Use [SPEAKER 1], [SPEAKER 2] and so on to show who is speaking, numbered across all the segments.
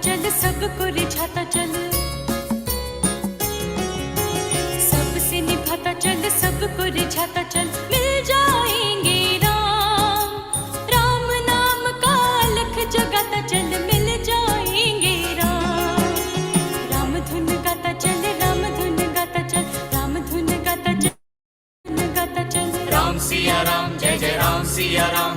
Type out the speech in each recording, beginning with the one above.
[SPEAKER 1] चल, सबको रिझाता चल, सबसे निभाता चल, सबको रिझाता चल, मिल जाएंगे राम। राम नाम का अलख जगाता चल, मिल जाएंगे राम। राम धुन गाता चल, राम धुन गाता चल, राम धुन गाता चल, गाता चल।
[SPEAKER 2] राम सिया राम, जय जय राम सिया राम।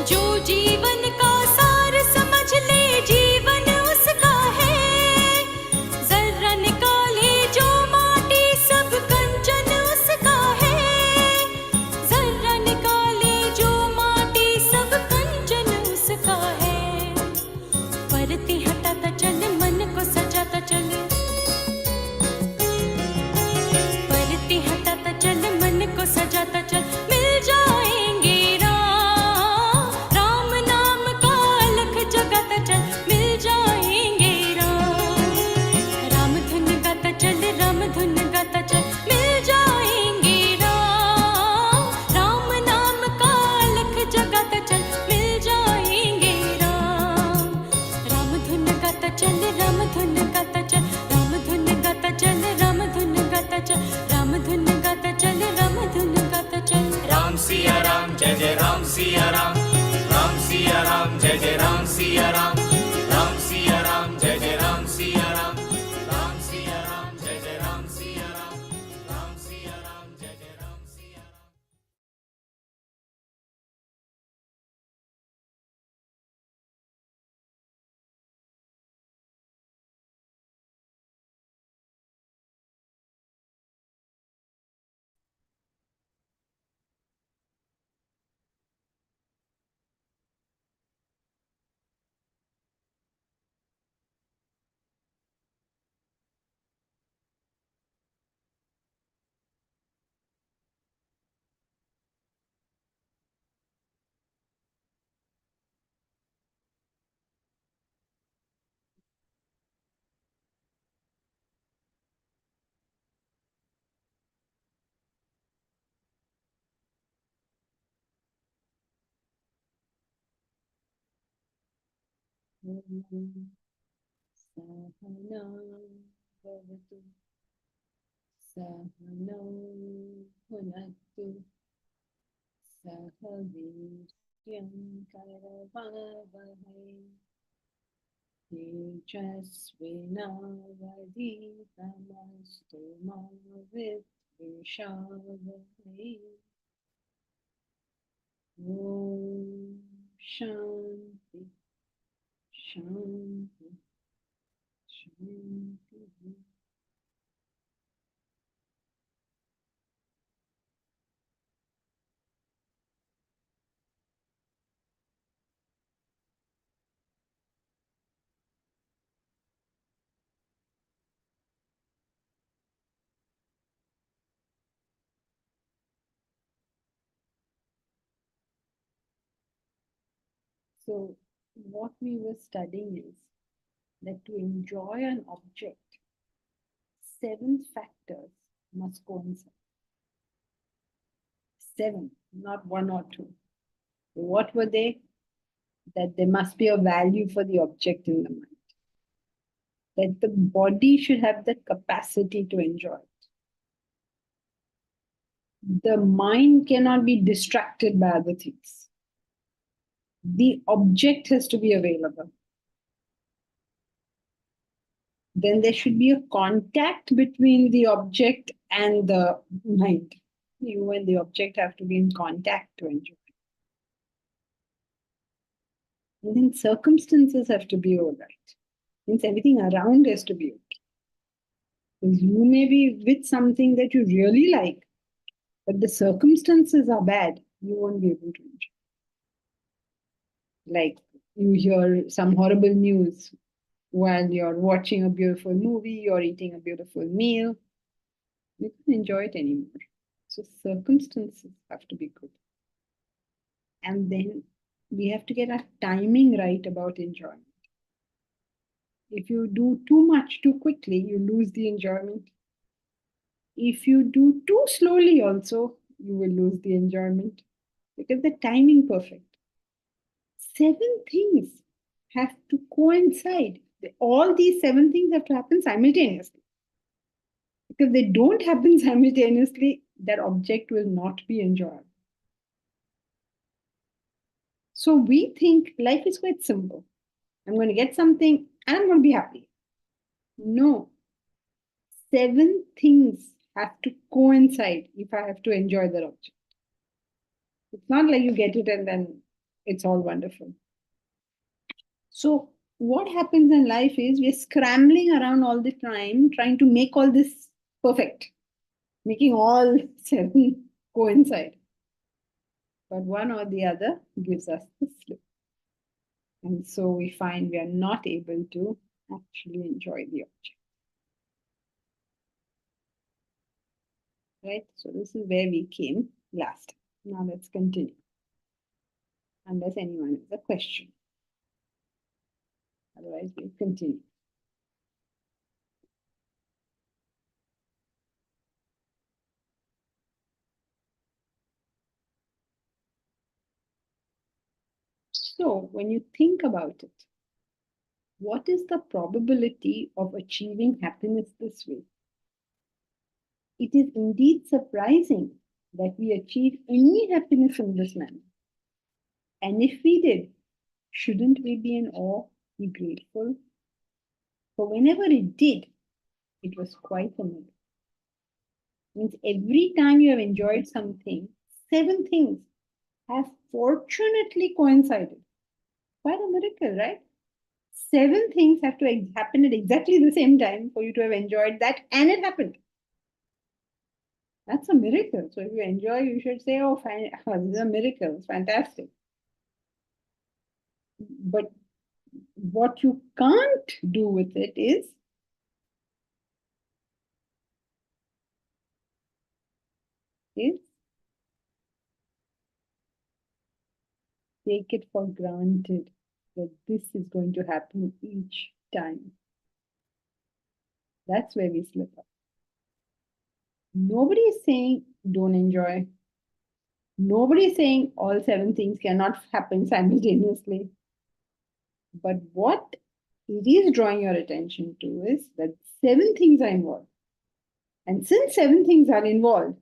[SPEAKER 1] जो जीवन का सार समझ ले, जीवन उसका है। जर्रा निकाले जो माटी, सब कंचन उसका है। जर्रा निकाले जो माटी, सब कंचन उसका है। परतें हटाता चल, मन को सजाता चल, परतें हटाता चल, मन को सजाता चल, मिल जाएंगे राम। राम नाम का अलख जगाता चल, मिल जाएंगे राम। राम धुन गाता चल, राम धुन गाता चल, मिल जाएंगे राम। राम नाम का अलख जगाता चल, मिल जाएंगे राम। राम धुन गाता चल, राम धुन गाता चल, राम धुन गाता चल, राम धुन गाता चल, राम धुन गाता चल, राम धुन गाता चल।
[SPEAKER 2] राम सिया राम, जय जय राम सिया राम। राम सिया राम, जय जय राम सिया राम। राम सिया राम, जय जय राम सिया राम। राम सिया राम, जय जय राम सिया राम। राम सिया राम, जय जय राम सिया राम।
[SPEAKER 3] सहना भवतु, सहनौ भुनक्तु, सह वीर्यं करवावहै, तेजस्विनावधीतमस्तु मा विद्विषावहै। ॐ शान्ति शान्ति शान्तिः। So what we were studying is that to enjoy an object, 7 factors must coincide. 7, not 1 or 2. What were they? That there must be a value for the object in the mind. That the body should have the capacity to enjoy it. The mind cannot be distracted by other things. The object has to be available. Then there should be a contact between the object and the mind. You and the object have to be in contact to enjoy. And then circumstances have to be all right. Means everything around has to be okay. Because you may be with something that you really like, but the circumstances are bad, you won't be able to enjoy. Like you hear some horrible news while you're watching a beautiful movie or eating a beautiful meal, you can't enjoy it anymore. So circumstances have to be good. And then we have to get our timing right about enjoyment. If you do too much too quickly, you lose the enjoyment. If you do too slowly also, you will lose the enjoyment because the timing perfect. 7 things have to coincide. All these 7 things have to happen simultaneously. Because they don't happen simultaneously, that object will not be enjoyable. So we think life is quite simple. I'm going to get something and I'm going to be happy. No. 7 things have to coincide if I have to enjoy that object. It's not like you get it and then it's all wonderful. So what happens in life is we're scrambling around all the time, trying to make all this perfect, making all 7 coincide. But one or the other gives us the slip. And so we find we are not able to actually enjoy the object. Right? So this is where we came last. Now let's continue. Unless anyone has a question. Otherwise, we'll continue. So when you think about it, what is the probability of achieving happiness this way? It is indeed surprising that we achieve any happiness in this manner. And if we did, shouldn't we be in awe, be grateful? For whenever it did, it was quite a miracle. Means every time you have enjoyed something, 7 things have fortunately coincided. Quite a miracle, right? 7 things have to happen at exactly the same time for you to have enjoyed that, and it happened. That's a miracle. So if you enjoy, you should say, oh, fine, this is a miracle. It's fantastic. But what you can't do with it is take it for granted that this is going to happen each time. That's where we slip up. Nobody is saying don't enjoy. Nobody is saying all 7 things cannot happen simultaneously. But what it is drawing your attention to is that 7 things are involved. And since 7 things are involved,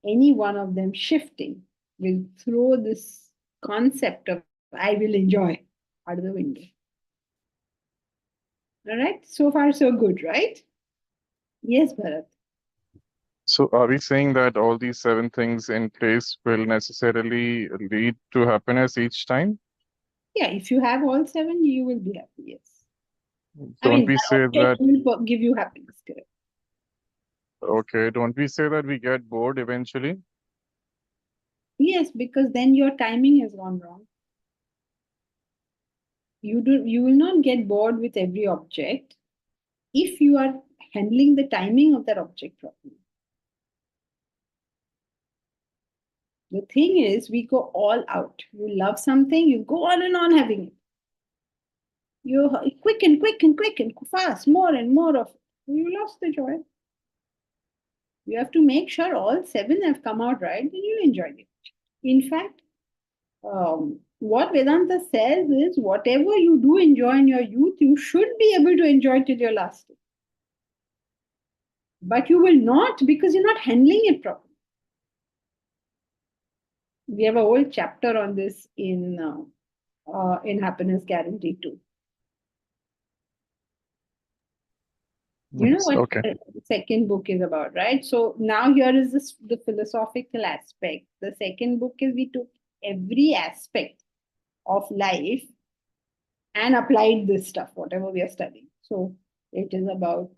[SPEAKER 3] any one of them shifting will throw this concept of I will enjoy out of the window. All right, so far so good, right? Yes, Bharat.
[SPEAKER 4] So are we saying that all these 7 things in place will necessarily lead to happiness each time?
[SPEAKER 3] Yeah, if you have all 7, you will be happy, yes.
[SPEAKER 4] Don't we say that,
[SPEAKER 3] will give you happiness, correct?
[SPEAKER 4] okay, don't we say that we get bored eventually?
[SPEAKER 3] Yes, because then your timing has gone wrong. You will not get bored with every object if you are handling the timing of that object properly. The thing is, we go all out. You love something, you go on and on having it. You quick and fast, more and more of it. You lost the joy. You have to make sure all 7 have come out right, then you enjoy it. In fact, what Vedanta says is whatever you do enjoy in your youth, you should be able to enjoy till your last day. But you will not because you're not handling it properly. We have a whole chapter on this in Happiness Guarantee 2. You know what
[SPEAKER 4] Okay.
[SPEAKER 3] the second book is about, right? So now here is the philosophical aspect. The second book is we took every aspect of life and applied this stuff, whatever we are studying. So it is about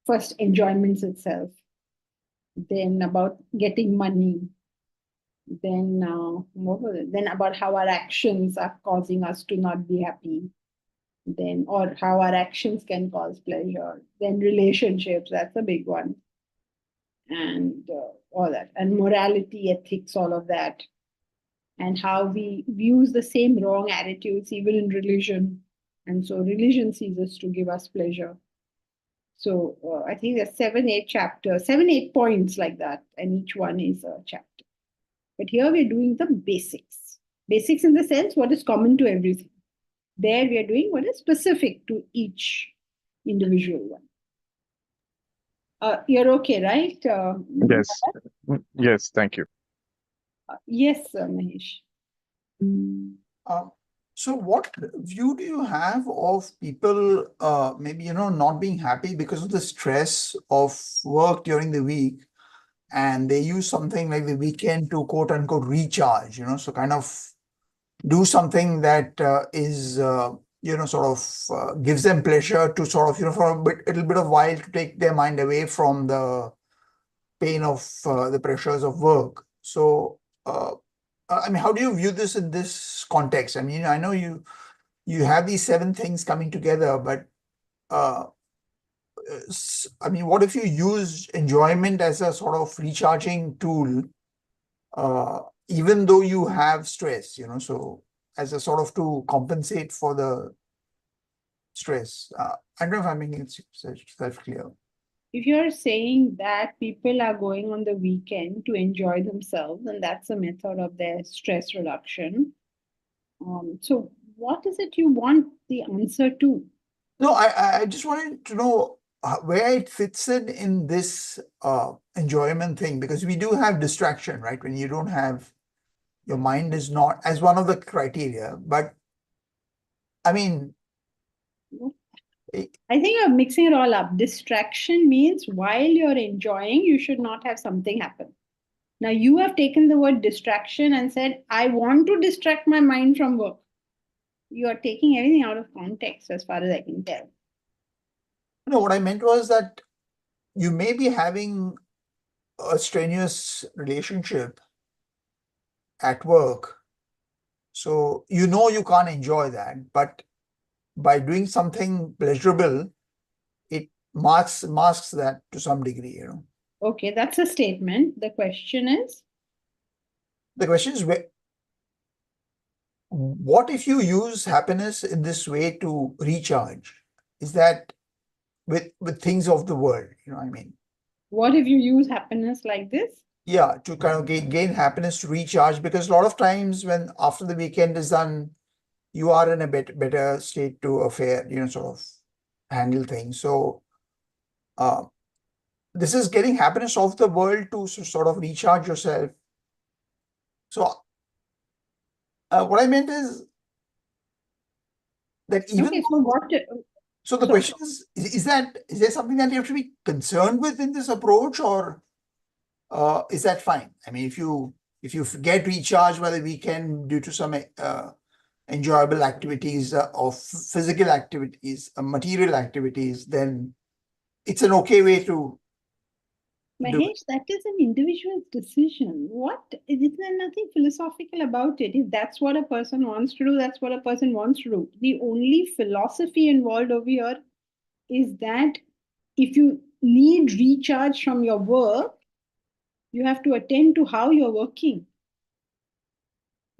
[SPEAKER 3] first enjoyments itself, then about getting money, then what was it? Then about how our actions are causing us to not be happy, then or how our actions can cause pleasure, then relationships, that's a big one, and all that, and morality, ethics, all of that, and how we use the same wrong attitudes even in religion. And so religion ceases to give us pleasure. So I think there's 7, 8 points like that, and each one is a chapter. But here we're doing the basics. Basics in the sense what is common to everything. There we are doing what is specific to each individual one. You're okay, right?
[SPEAKER 4] Yes. Yes, thank you.
[SPEAKER 3] Yes, Mahesh.
[SPEAKER 5] So what view do you have of people maybe, not being happy because of the stress of work during the week, and they use something like the weekend to quote unquote recharge, so kind of do something that is, sort of gives them pleasure to sort of, for a little bit of while to take their mind away from the pain of the pressures of work. So, I mean, how do you view this in this context? I mean, I know you have these 7 things coming together, but I mean, what if you use enjoyment as a sort of recharging tool, even though you have stress, so as a sort of to compensate for the stress? I don't know if I'm making it clear.
[SPEAKER 3] If you're saying that people are going on the weekend to enjoy themselves, and that's a method of their stress reduction, so what is it you want the answer to?
[SPEAKER 5] No, I just wanted to know where it fits in this enjoyment thing, because we do have distraction, right? When you don't have, your mind is not as one of the criteria, but I mean,
[SPEAKER 3] I think you're mixing it all up. Distraction means while you're enjoying, you should not have something happen. Now you have taken the word distraction and said, I want to distract my mind from work. You are taking everything out of context as far as I can tell.
[SPEAKER 5] no, what I meant was that you may be having a strenuous relationship at work, so you can't enjoy that, but by doing something pleasurable, it masks that to some degree,
[SPEAKER 3] Okay, that's a statement. The question is?
[SPEAKER 5] The question is, what if you use happiness in this way to recharge? Is that with things of the world, I mean?
[SPEAKER 3] What if you use happiness like this?
[SPEAKER 5] Yeah, to kind of gain happiness, to recharge, because a lot of times when after the weekend is done, you are in a better state to sort of handle things. So this is getting happiness of the world to sort of recharge yourself. So what I meant is that even
[SPEAKER 3] Okay, so what?
[SPEAKER 5] so the question is there something that you have to be concerned with in this approach, or is that fine? I mean, if you get recharged by the weekend due to some enjoyable activities or physical activities, material activities, then it's an okay way to do it.
[SPEAKER 3] Mahesh, that is an individual decision. Is there nothing philosophical about it? If that's what a person wants to do, that's what a person wants to do. The only philosophy involved over here is that if you need recharge from your work, you have to attend to how you're working.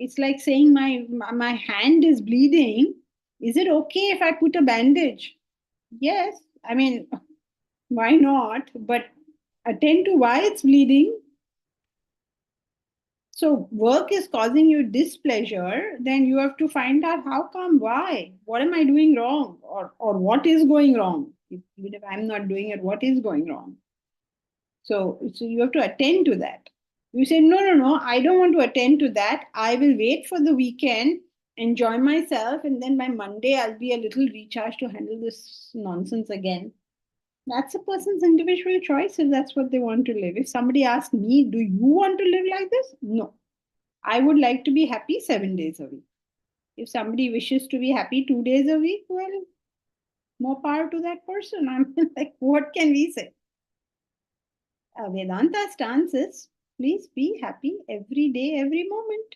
[SPEAKER 3] It's like saying my hand is bleeding. Is it okay if I put a bandage? Yes. I mean, why not? But attend to why it's bleeding. So work is causing you displeasure, then you have to find out how come, why, what am I doing wrong, or what is going wrong. Even if I'm not doing it, what is going wrong? So you have to attend to that. You say, no, I don't want to attend to that. I will wait for the weekend, enjoy myself, and then by Monday I'll be a little recharged to handle this nonsense again. That's a person's individual choice if that's what they want to live. If somebody asks me, do you want to live like this? No. I would like to be happy 7 days a week. If somebody wishes to be happy 2 days a week, well, more power to that person. I mean, like, what can we say? Vedanta stance is, please be happy every day, every moment.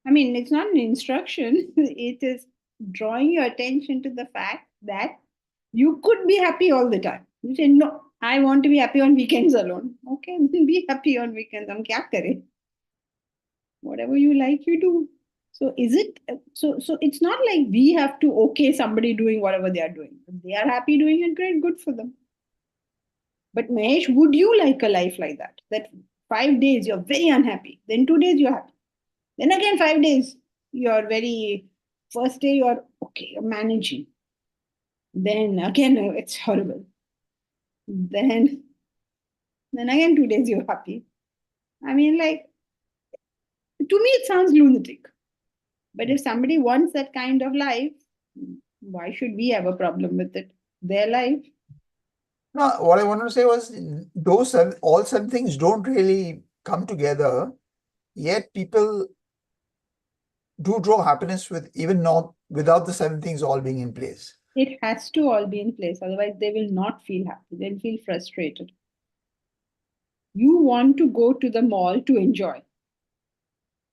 [SPEAKER 3] I mean, it's not an instruction. It is drawing your attention to the fact that you could be happy all the time. You say, no, I want to be happy on weekends alone. Okay, be happy on weekends. हम क्या करें? Whatever you like, you do. So is it so it's not like we have to okay somebody doing whatever they are doing. If they are happy doing it, great, good for them. But Mahesh, would you like a life like that? That 5 days you're very unhappy, then 2 days you're happy. Then again 5 days you're very first day you're okay, you're managing. Then again it's horrible. Then again 2 days you're happy. I mean, like, to me it sounds lunatic. But if somebody wants that kind of life, why should we have a problem with it? Their life.
[SPEAKER 5] No, what I wanted to say was those all 7 things don't really come together, yet people do draw happiness with even not without the 7 things all being in place.
[SPEAKER 3] It has to all be in place, otherwise they will not feel happy. They'll feel frustrated. You want to go to the mall to enjoy.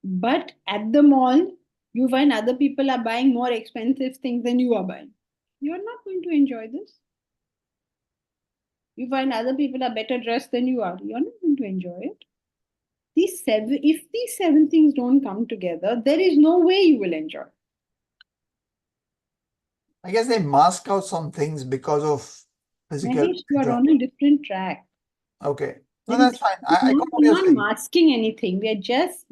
[SPEAKER 3] But at the mall, you find other people are buying more expensive things than you are buying. You're not going to enjoy this. You find other people are better dressed than you are. You're not going to enjoy it. If these 7 things don't come together, there is no way you will enjoy.
[SPEAKER 5] I guess they mask out some things because of physical.
[SPEAKER 3] Mahesh, you are on a different track.
[SPEAKER 5] Okay. No, that's fine. I got what
[SPEAKER 3] We're
[SPEAKER 5] you're
[SPEAKER 3] not
[SPEAKER 5] saying.
[SPEAKER 3] masking anything. We are just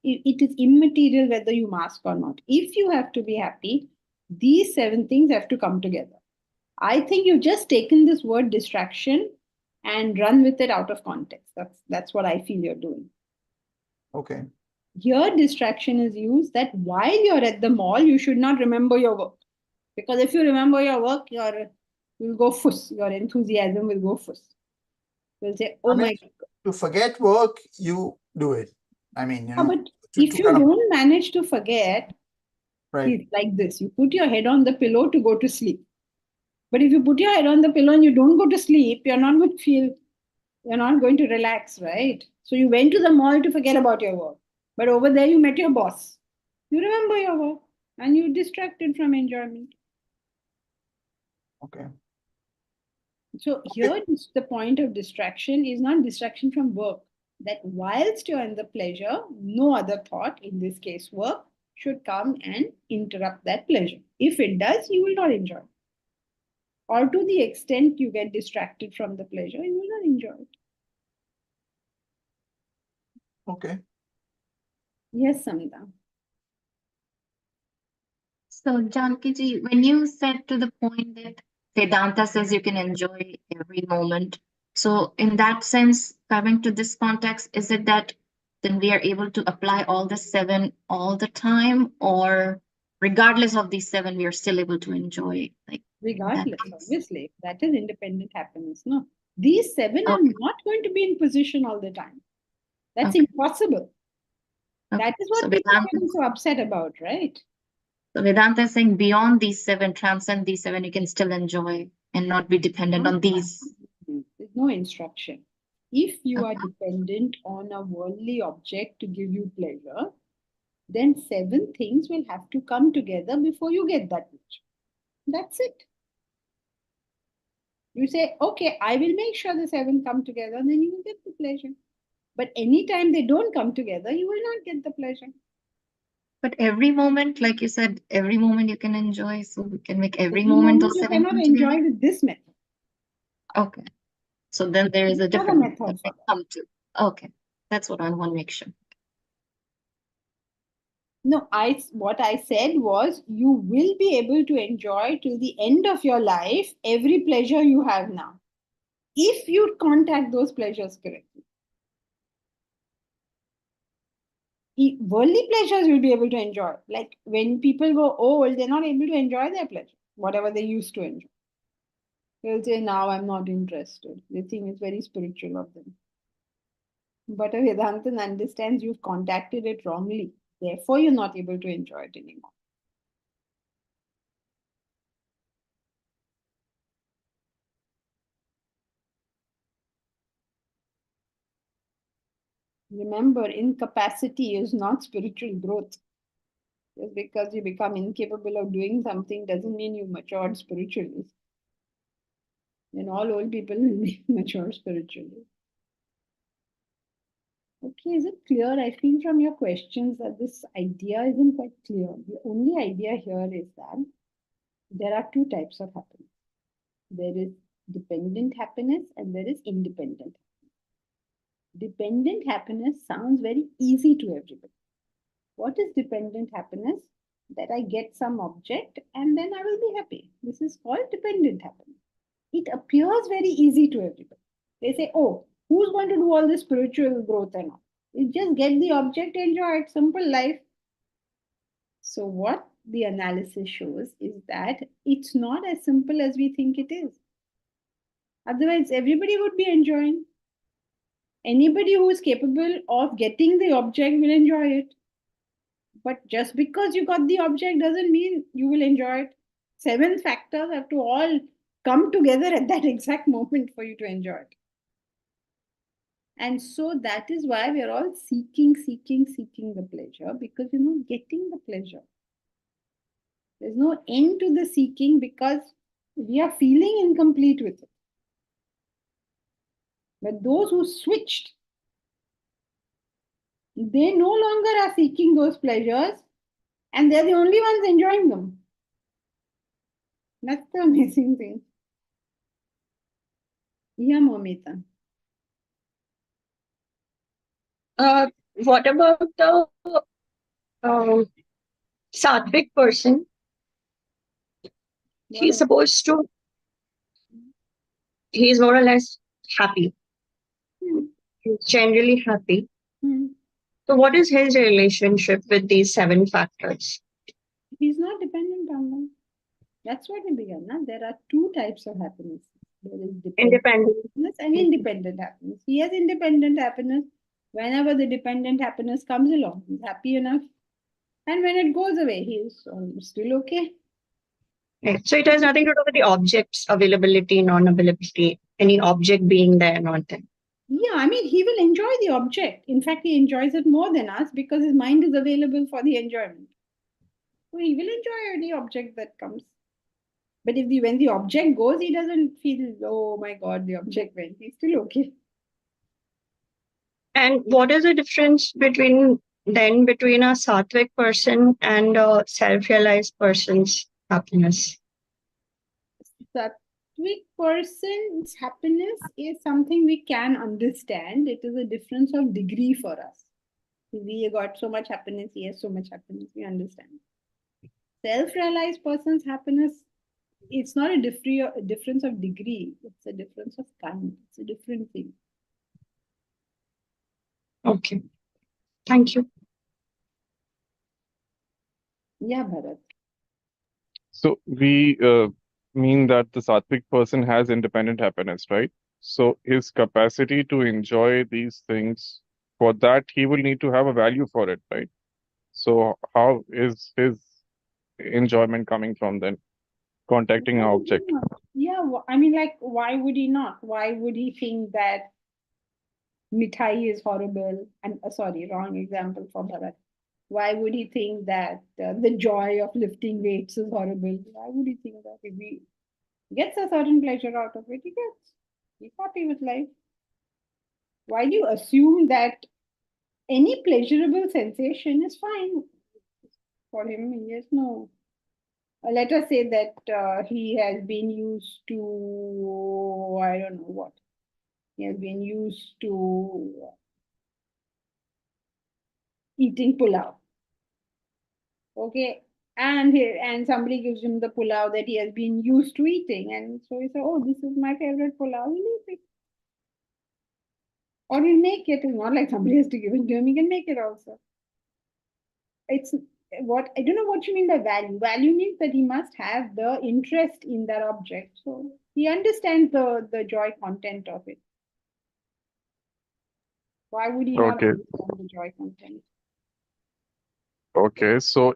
[SPEAKER 3] it is immaterial whether you mask or not. If you have to be happy, these 7 things have to come together. I think you've just taken this word distraction and run with it out of context. That's what I feel you're doing.
[SPEAKER 5] Okay.
[SPEAKER 3] Here, distraction is used that while you're at the mall, you should not remember your work. Because if you remember your work, you'll go fuss. Your enthusiasm will go fuss. You'll say, oh my God.
[SPEAKER 5] To forget work, you do it. I mean, you know,
[SPEAKER 3] But
[SPEAKER 5] to
[SPEAKER 3] if you
[SPEAKER 5] kind of,
[SPEAKER 3] don't manage to forget,
[SPEAKER 5] right.
[SPEAKER 3] it's like this. You put your head on the pillow to go to sleep. But if you put your head on the pillow and you don't go to sleep, you're not going to relax, right? So you went to the mall to forget about your work. But over there you met your boss. You remember your work and you distracted from enjoyment.
[SPEAKER 5] Okay.
[SPEAKER 3] So here the point of distraction is not distraction from work. That whilst you're in the pleasure, no other thought, in this case work, should come and interrupt that pleasure. If it does, you will not enjoy. Or to the extent you get distracted from the pleasure, you will not enjoy it.
[SPEAKER 5] Okay.
[SPEAKER 3] Yes, Samita.
[SPEAKER 6] So, Janki ji, when you said to the point that Vedanta says you can enjoy every moment, so in that sense, coming to this context, is it that then we are able to apply all the 7 all the time, or regardless of these 7, we are still able to enjoy? Like,
[SPEAKER 3] Regardless, obviously, that is independent happiness. No, these 7 are not going to be in position all the time. That's impossible. That is what
[SPEAKER 6] So
[SPEAKER 3] people are
[SPEAKER 6] Vedanta,
[SPEAKER 3] getting so upset about, right?
[SPEAKER 6] so Vedanta is saying beyond these 7, transcend these 7, you can still enjoy and not be dependent on these.
[SPEAKER 3] There's no instruction. If you are dependent on a worldly object to give you pleasure, then 7 things will have to come together before you get that pleasure. That's it. You say, okay, I will make sure the 7 come together, and then you will get the pleasure. But anytime they don't come together, you will not get the pleasure.
[SPEAKER 6] But every moment, like you said, every moment you can enjoy. So we can make every
[SPEAKER 3] Every
[SPEAKER 6] moment
[SPEAKER 3] moment
[SPEAKER 6] those
[SPEAKER 3] you
[SPEAKER 6] 7
[SPEAKER 3] cannot
[SPEAKER 6] come
[SPEAKER 3] enjoy
[SPEAKER 6] together.
[SPEAKER 3] with this method.
[SPEAKER 6] Okay. So then there is a
[SPEAKER 3] Have a
[SPEAKER 6] different
[SPEAKER 3] method
[SPEAKER 6] method
[SPEAKER 3] for
[SPEAKER 6] to come to. Okay. That's what I want to make sure.
[SPEAKER 3] No, what I said was you will be able to enjoy till the end of your life every pleasure you have now, if you contact those pleasures correctly. Worldly pleasures you'll be able to enjoy. Like when people go old, they're not able to enjoy their pleasure, whatever they used to enjoy. They'll say, now I'm not interested. They think it's very spiritual of them. But a Vedantan understands you've contacted it wrongly. Therefore, you're not able to enjoy it anymore. Remember, incapacity is not spiritual growth. Just because you become incapable of doing something doesn't mean you matured spiritually. Then all old people will be mature spiritually. Okay, is it clear? I feel from your questions that this idea isn't quite clear. The only idea here is that there are two types of happiness. There is dependent happiness and there is independent. Dependent happiness sounds very easy to everybody. What is dependent happiness? That I get some object and then I will be happy. This is called dependent happiness. It appears very easy to everybody. They say, oh, who's going to do all this spiritual growth and all? You just get the object, enjoy it, simple life. So, what the analysis shows is that it's not as simple as we think it is. Otherwise, everybody would be enjoying. Anybody who is capable of getting the object will enjoy it. But just because you got the object doesn't mean you will enjoy it. 7 factors have to all come together at that exact moment for you to enjoy it. And so that is why we are all seeking the pleasure, because we're not getting the pleasure. There's no end to the seeking because we are feeling incomplete with it. But those who switched, they no longer are seeking those pleasures and they're the only ones enjoying them. That's the amazing thing. Yeah, Momita.
[SPEAKER 7] What about the sattvic person? He's supposed to, he's more or less happy. He's generally happy. So what is his relationship with these 7 factors?
[SPEAKER 3] He's not dependent on them. That's what we began. Na? There are 2 types of happiness. There is
[SPEAKER 7] Independent
[SPEAKER 3] happiness and independent happiness. He has independent happiness. Whenever the dependent happiness comes along, he's happy enough. And when it goes away, he's still okay.
[SPEAKER 7] Right. So it has nothing to do with the object's availability, non-availability, any object being there, not there.
[SPEAKER 3] Yeah, I mean, he will enjoy the object. In fact, he enjoys it more than us because his mind is available for the enjoyment. So he will enjoy any object that comes. But if when the object goes, he doesn't feel, oh my God, the object went. He's still okay.
[SPEAKER 7] And what is the difference between a sattvic person and a self-realized person's happiness?
[SPEAKER 3] Sattvic person's happiness is something we can understand. It is a difference of degree for us. We got so much happiness, he has so much happiness, we understand. Self-realized person's happiness, it's not a difference of degree, it's a difference of kind. It's a different thing.
[SPEAKER 7] Okay. Thank you.
[SPEAKER 3] Yeah, Bharat.
[SPEAKER 4] So we mean that the sattvic person has independent happiness, right? So his capacity to enjoy these things, for that he will need to have a value for it, right? So how is his enjoyment coming from then? Contacting an object.
[SPEAKER 3] Yeah, I mean, like, why would he not? Why would he think that mithai is horrible? And sorry, wrong example for Bharat. Why would he think that the joy of lifting weights is horrible? Why would he think that? If he gets a certain pleasure out of it, he's happy with life. Why do you assume that any pleasurable sensation is fine for him? He has no. Let us say that he has been used to, I don't know what. He has been used to eating pulao. Okay. And somebody gives him the pulao that he has been used to eating. And so he says, oh, this is my favorite pulao. He'll eat it. Or he'll make it. It's not like somebody has to give it to him. He can make it also. It's what I don't know what you mean by value. Value means that he must have the interest in that object. So he understands the joy content of it. Why would he not understand the joy content?
[SPEAKER 4] Okay, so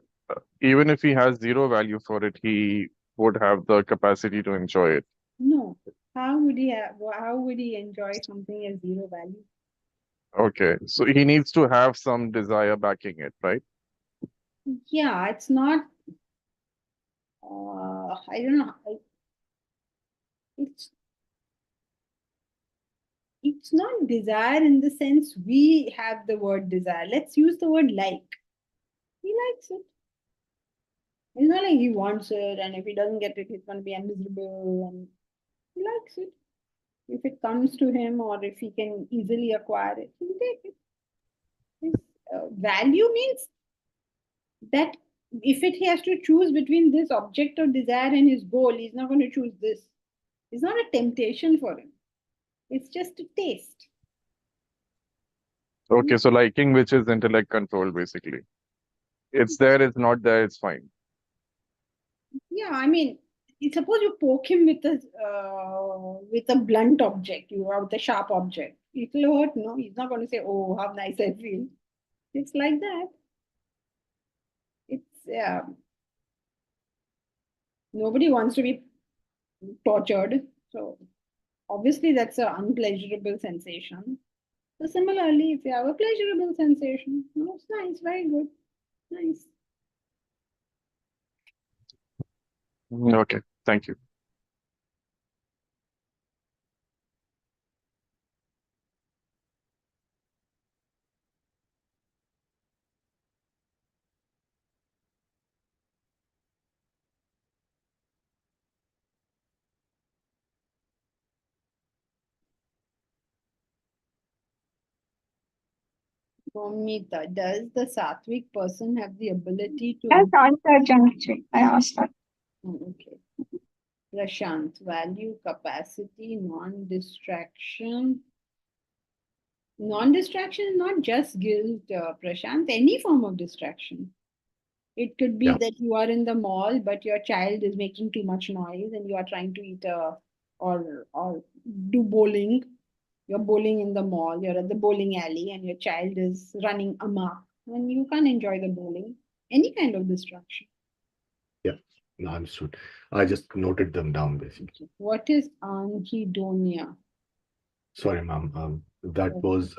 [SPEAKER 4] even if he has 0 value for it, he would have the capacity to enjoy it.
[SPEAKER 3] No. How would he enjoy something as 0 value?
[SPEAKER 4] Okay, so he needs to have some desire backing it, right?
[SPEAKER 3] Yeah, it's not. I don't know. it's not desire in the sense we have the word desire. Let's use the word like. He likes it. It's not like he wants it, and if he doesn't get it, he's going to be miserable. And he likes it. If it comes to him, or if he can easily acquire it, he'll take it. His value means that if he has to choose between this object of desire and his goal, he's not going to choose this. It's not a temptation for him. It's just a taste.
[SPEAKER 4] Okay, so liking, which is intellect control, basically. It's there, it's not there, it's fine.
[SPEAKER 3] Yeah, I mean, suppose you poke him with a blunt object, with a sharp object. It will hurt, no? He's not going to say, "Oh, how nice I feel." It's like that. It's nobody wants to be tortured, so obviously that's an unpleasurable sensation. So similarly, if you have a pleasurable sensation, it's nice, very good, nice.
[SPEAKER 4] Okay, thank you.
[SPEAKER 3] Momita, does the sattvic person have the ability to?
[SPEAKER 7] I've answered, Janaki. I asked that.
[SPEAKER 3] Okay. Prashant, value, capacity, non-distraction. Non-distraction is not just guilt, Prashant, any form of distraction. It could be that you are in the mall, but your child is making too much noise and you are trying to eat or do bowling. You're bowling in the mall, you're at the bowling alley, and your child is running amok, and you can't enjoy the bowling. Any kind of distraction.
[SPEAKER 8] Yeah, no, understood. I just noted them down basically.
[SPEAKER 3] What is anhedonia?
[SPEAKER 8] Sorry, ma'am. That was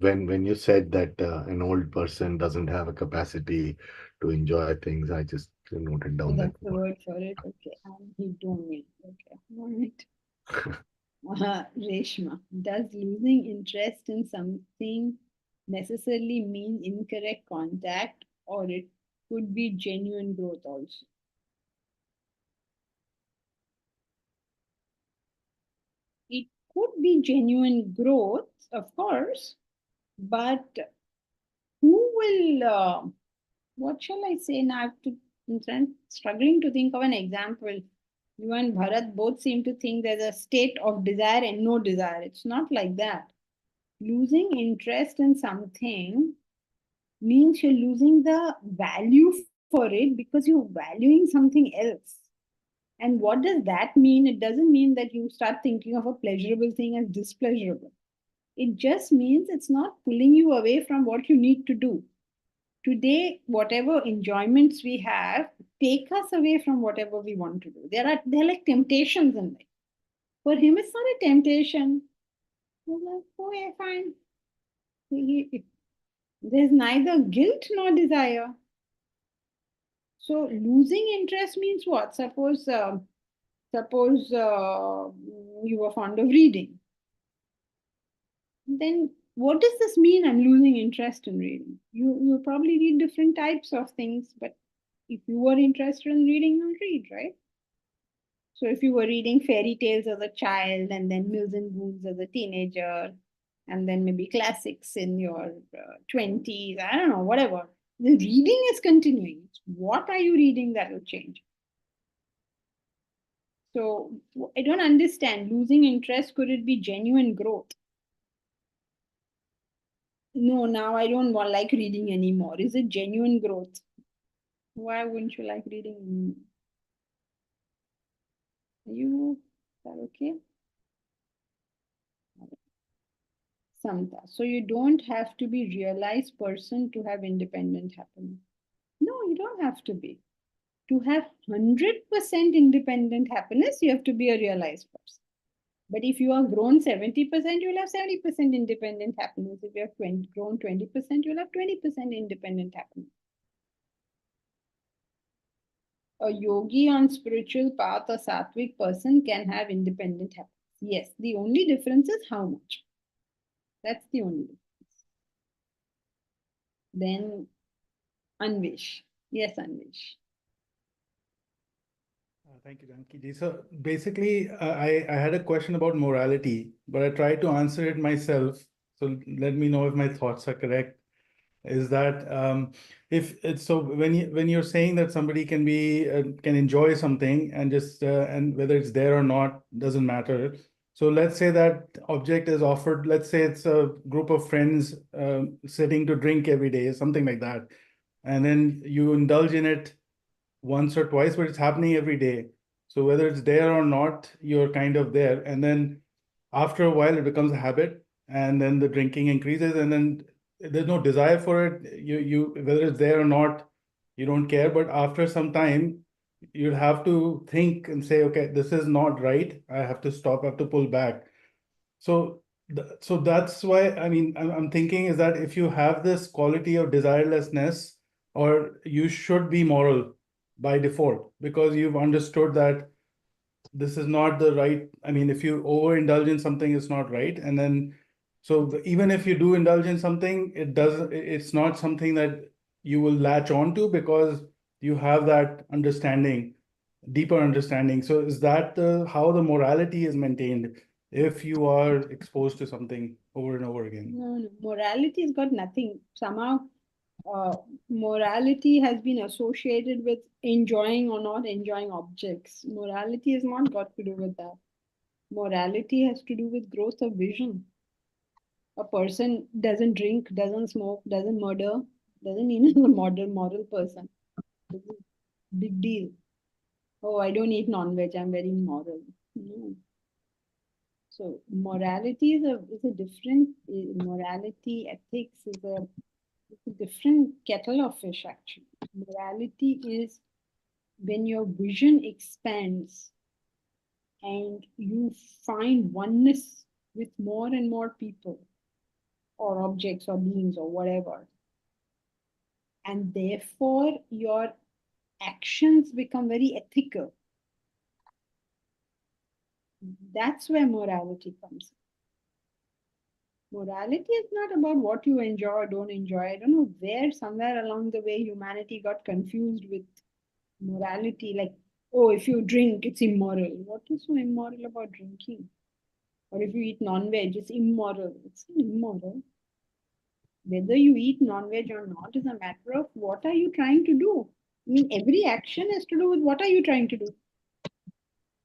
[SPEAKER 8] when you said that an old person doesn't have a capacity to enjoy things. I just noted down that
[SPEAKER 3] That's the
[SPEAKER 8] word.
[SPEAKER 3] word for it. Okay, anhedonia. Okay, all right. Reshma, does losing interest in something necessarily mean incorrect contact, or it could be genuine growth also? It could be genuine growth, of course, but who will, what shall I say now? I'm struggling to think of an example. You and Bharat both seem to think there's a state of desire and no desire. It's not like that. Losing interest in something means you're losing the value for it because you're valuing something else. And what does that mean? It doesn't mean that you start thinking of a pleasurable thing as displeasurable. It just means it's not pulling you away from what you need to do. Today, whatever enjoyments we have take us away from whatever we want to do. They're like temptations in life. For him, it's not a temptation. He's like, oh yeah, fine. There's neither guilt nor desire. So losing interest means what? Suppose you were fond of reading. Then what does this mean? I'm losing interest in reading. You probably read different types of things, but if you were interested in reading, you'll read, right? So if you were reading fairy tales as a child, and then Mills and Boons as a teenager, and then maybe classics in your 20s, I don't know, whatever. The reading is continuing. What are you reading that will change? So I don't understand. Losing interest, could it be genuine growth? No, now I don't like reading anymore. Is it genuine growth? Why wouldn't you like reading anymore? Is that okay? Samta. So you don't have to be realized person to have independent happiness. No, you don't have to be. To have 100% independent happiness, you have to be a realized person. But if you are grown 70%, you'll have 70% independent happiness. If you have grown 20%, you'll have 20% independent happiness. A yogi on spiritual path, a sattvic person can have independent happiness. Yes, the only difference is how much. That's the only difference. Then Anvish. Yes, Anvish.
[SPEAKER 9] Thank you, Janki ji. So basically, I had a question about morality, but I tried to answer it myself. So let me know if my thoughts are correct. Is that if it's so when you're saying that somebody can be can enjoy something and just and whether it's there or not doesn't matter. So let's say that object is offered. Let's say it's a group of friends sitting to drink every day, something like that, and then you indulge in it once or twice, but it's happening every day. So whether it's there or not, you're kind of there. And then after a while, it becomes a habit, and then the drinking increases, and then there's no desire for it. You whether it's there or not, you don't care. But after some time, you'll have to think and say, okay, this is not right. I have to stop. I have to pull back. So, so that's why I mean I'm thinking is that if you have this quality of desirelessness, or you should be moral by default because you've understood that this is not the right. I mean, if you overindulge in something, it's not right, and then so even if you do indulge in something, it doesn't. It's not something that you will latch on to because you have that understanding, deeper understanding. So is that how the morality is maintained if you are exposed to something over and over again?
[SPEAKER 3] No, morality has got nothing. Somehow, morality has been associated with enjoying or not enjoying objects. Morality has not got to do with that. Morality has to do with growth of vision. A person doesn't drink, doesn't smoke, doesn't murder, doesn't mean he's a moral person. It's a big deal. Oh, I don't eat non-veg, I'm very moral. No. So morality is a different morality, ethics is a different kettle of fish actually. Morality is when your vision expands and you find oneness with more and more people or objects or beings or whatever. And therefore your actions become very ethical. That's where morality comes in. Morality is not about what you enjoy or don't enjoy. I don't know where somewhere along the way humanity got confused with morality. Like, oh, if you drink, it's immoral. What is so immoral about drinking? Or if you eat non-veg, it's immoral. It's not immoral. Whether you eat non-veg or not is a matter of what are you trying to do. I mean, every action has to do with what are you trying to do.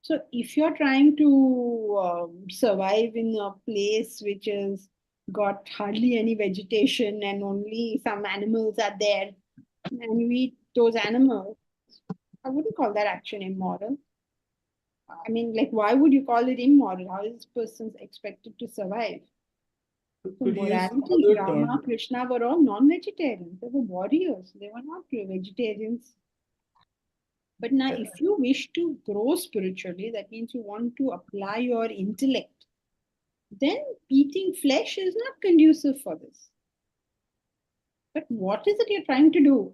[SPEAKER 3] So if you're trying to survive in a place which has got hardly any vegetation and only some animals are there, and you eat those animals, I wouldn't call that action immoral. I mean, like, why would you call it immoral? How is this person expected to survive? So
[SPEAKER 9] Could you use
[SPEAKER 3] morality,
[SPEAKER 9] other
[SPEAKER 3] Rama,
[SPEAKER 9] term?
[SPEAKER 3] Krishna were all non-vegetarians. They were warriors. They were not vegetarians. But now, if you wish to grow spiritually, that means you want to apply your intellect, then eating flesh is not conducive for this. But what is it you're trying to do?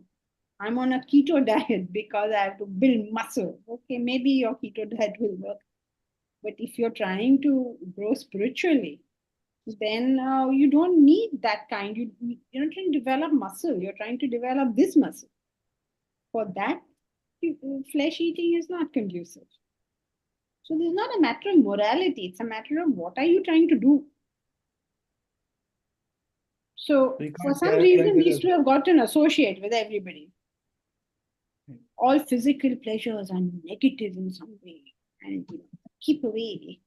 [SPEAKER 3] I'm on a keto diet because I have to build muscle. Okay, maybe your keto diet will work. But if you're trying to grow spiritually, then you don't need that kind. You're not trying to develop muscle. You're trying to develop this muscle. For that, flesh eating is not conducive. So this is not a matter of morality. It's a matter of what are you trying to do. So
[SPEAKER 9] You
[SPEAKER 3] for
[SPEAKER 9] can't
[SPEAKER 3] some
[SPEAKER 9] characterize
[SPEAKER 3] reason,
[SPEAKER 9] it
[SPEAKER 3] these
[SPEAKER 9] as
[SPEAKER 3] two have gotten associated with everybody. All physical pleasures are negative in some way, and keep away.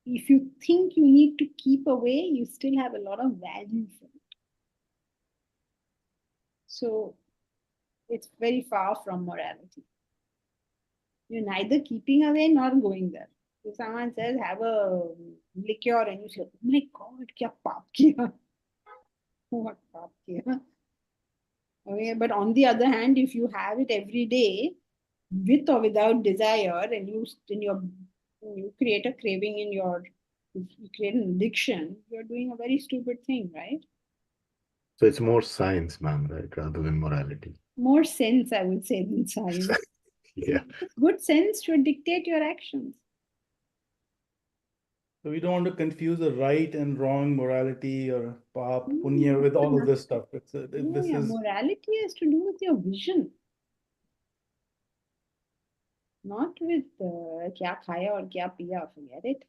[SPEAKER 3] If you think you need to keep away, you still have a lot of value for it. So it's very far from morality. You're neither keeping away nor going there. If someone says have a liquor and you say, oh my God, kya paap kiya? What paap kiya? Okay, but on the other hand, if you have it every day, with or without desire, and you create a craving in your, you create an addiction, you're doing a very stupid thing, right?
[SPEAKER 8] So it's more science, ma'am, right, rather than morality.
[SPEAKER 3] More sense, I would say, than science.
[SPEAKER 8] Yeah.
[SPEAKER 3] Good sense should dictate your actions.
[SPEAKER 9] So we don't want to confuse the right and wrong morality or pap, punya with all of this stuff. This is
[SPEAKER 3] morality has to do with your vision, not with kya khaya or kya piya. Forget it.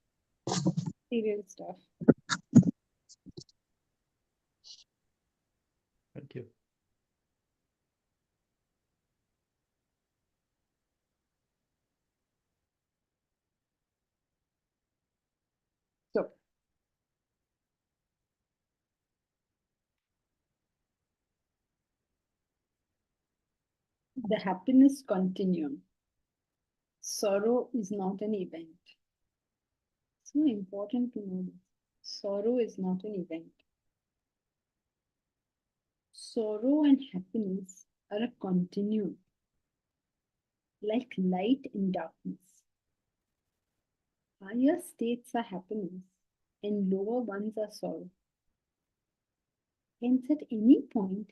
[SPEAKER 3] Serial stuff.
[SPEAKER 9] thank you.
[SPEAKER 3] So, the happiness continuum. Sorrow is not an event. So important to know this. Sorrow is not an event. Sorrow and happiness are a continuum, like light and darkness. Higher states are happiness and lower ones are sorrow. Hence, at any point,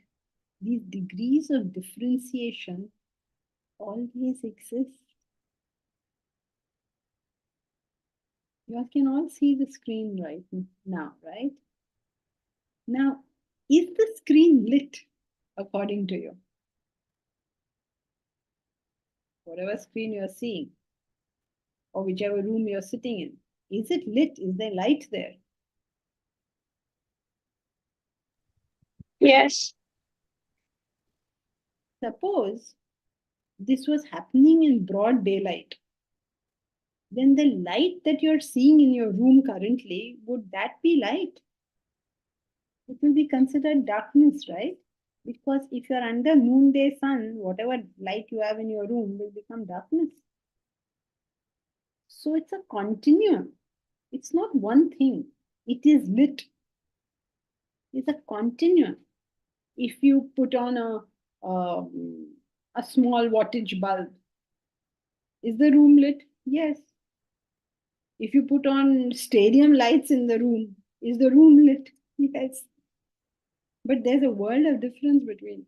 [SPEAKER 3] these degrees of differentiation always exist. You all can all see the screen right now, right? Now, is the screen lit according to you? Whatever screen you're seeing, or whichever room you're sitting in, is it lit? Is there light there?
[SPEAKER 7] Yes.
[SPEAKER 3] Suppose this was happening in broad daylight. Then the light that you're seeing in your room currently, would that be light? It will be considered darkness, right? Because if you're under noonday sun, whatever light you have in your room will become darkness. So it's a continuum. It's not one thing. It is lit. It's a continuum. If you put on a small wattage bulb, is the room lit? Yes. If you put on stadium lights in the room, is the room lit? Yes. But there's a world of difference between.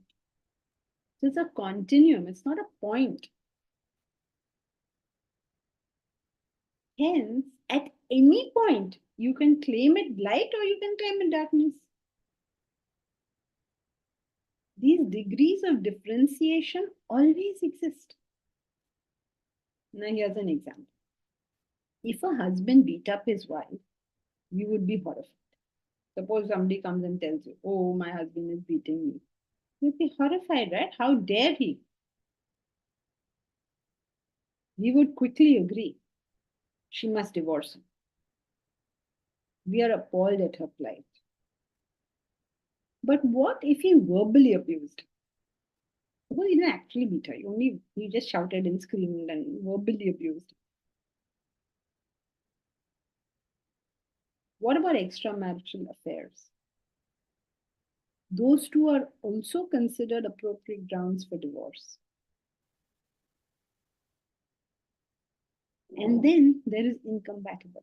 [SPEAKER 3] So it's a continuum, it's not a point. Hence, at any point, you can claim it light or you can claim it darkness. These degrees of differentiation always exist. Now, here's an example. If a husband beat up his wife, you would be horrified. Suppose somebody comes and tells you, oh, my husband is beating me. You'd be horrified, right? How dare he? We would quickly agree. She must divorce him. We are appalled at her plight. But what if he verbally abused her? Well, he didn't actually beat her. You just shouted and screamed and verbally abused her. What about extramarital affairs? Those two are also considered appropriate grounds for divorce. And then there is incompatible.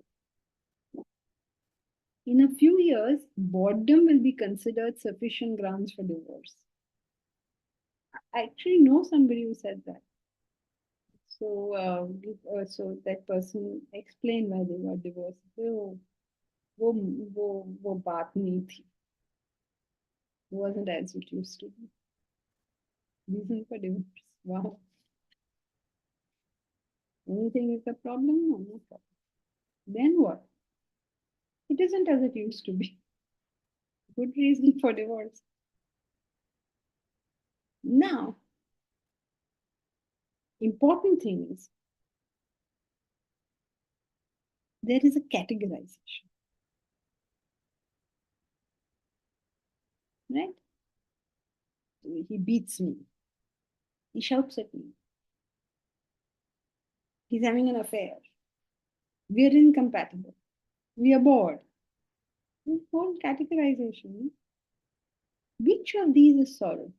[SPEAKER 3] In a few years, boredom will be considered sufficient grounds for divorce. I actually know somebody who said that. So, so that person explained why they got divorced. So, वो बात नहीं थी. It wasn't as it used to be. Reason for divorce. Wow. Anything is a problem? No, no problem. Then what? It isn't as it used to be. Good reason for divorce. Now, important thing is there is a categorization. Right? He beats me. He shouts at me. He's having an affair. We are incompatible. We are bored. This whole categorization. Which of these is sorrow?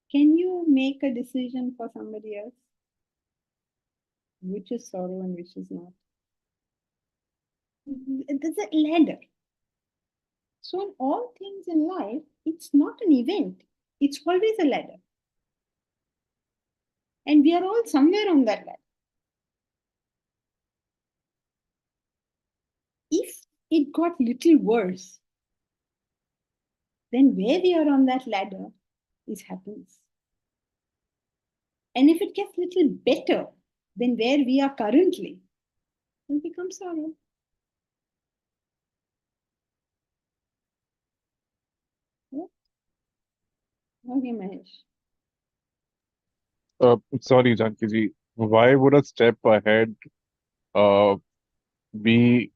[SPEAKER 3] Can you make a decision for somebody else? Which is sorrow and which is not? There's a ladder. So in all things in life, it's not an event. It's always a ladder. And we are all somewhere on that ladder. it got little worse, then where we are on that ladder is happiness. And if it gets little better than where we are currently, then becomes sorrow. Yeah. Okay, Mahesh.
[SPEAKER 4] Sorry, Janki ji. Why would a step ahead uh, be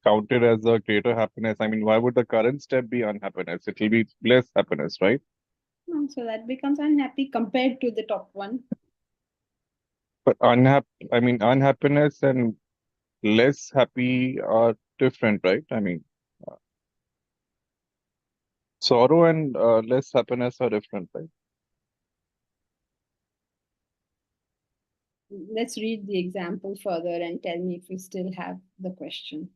[SPEAKER 4] counted as a greater happiness? I mean, why would the current step be unhappiness? It will be less happiness, right?
[SPEAKER 3] No, so that becomes unhappy compared to the top one.
[SPEAKER 4] But unhappiness and less happy are different, right? I mean, uh, sorrow and less happiness are different, right?
[SPEAKER 3] Let's read the example further and tell me if you still have the question.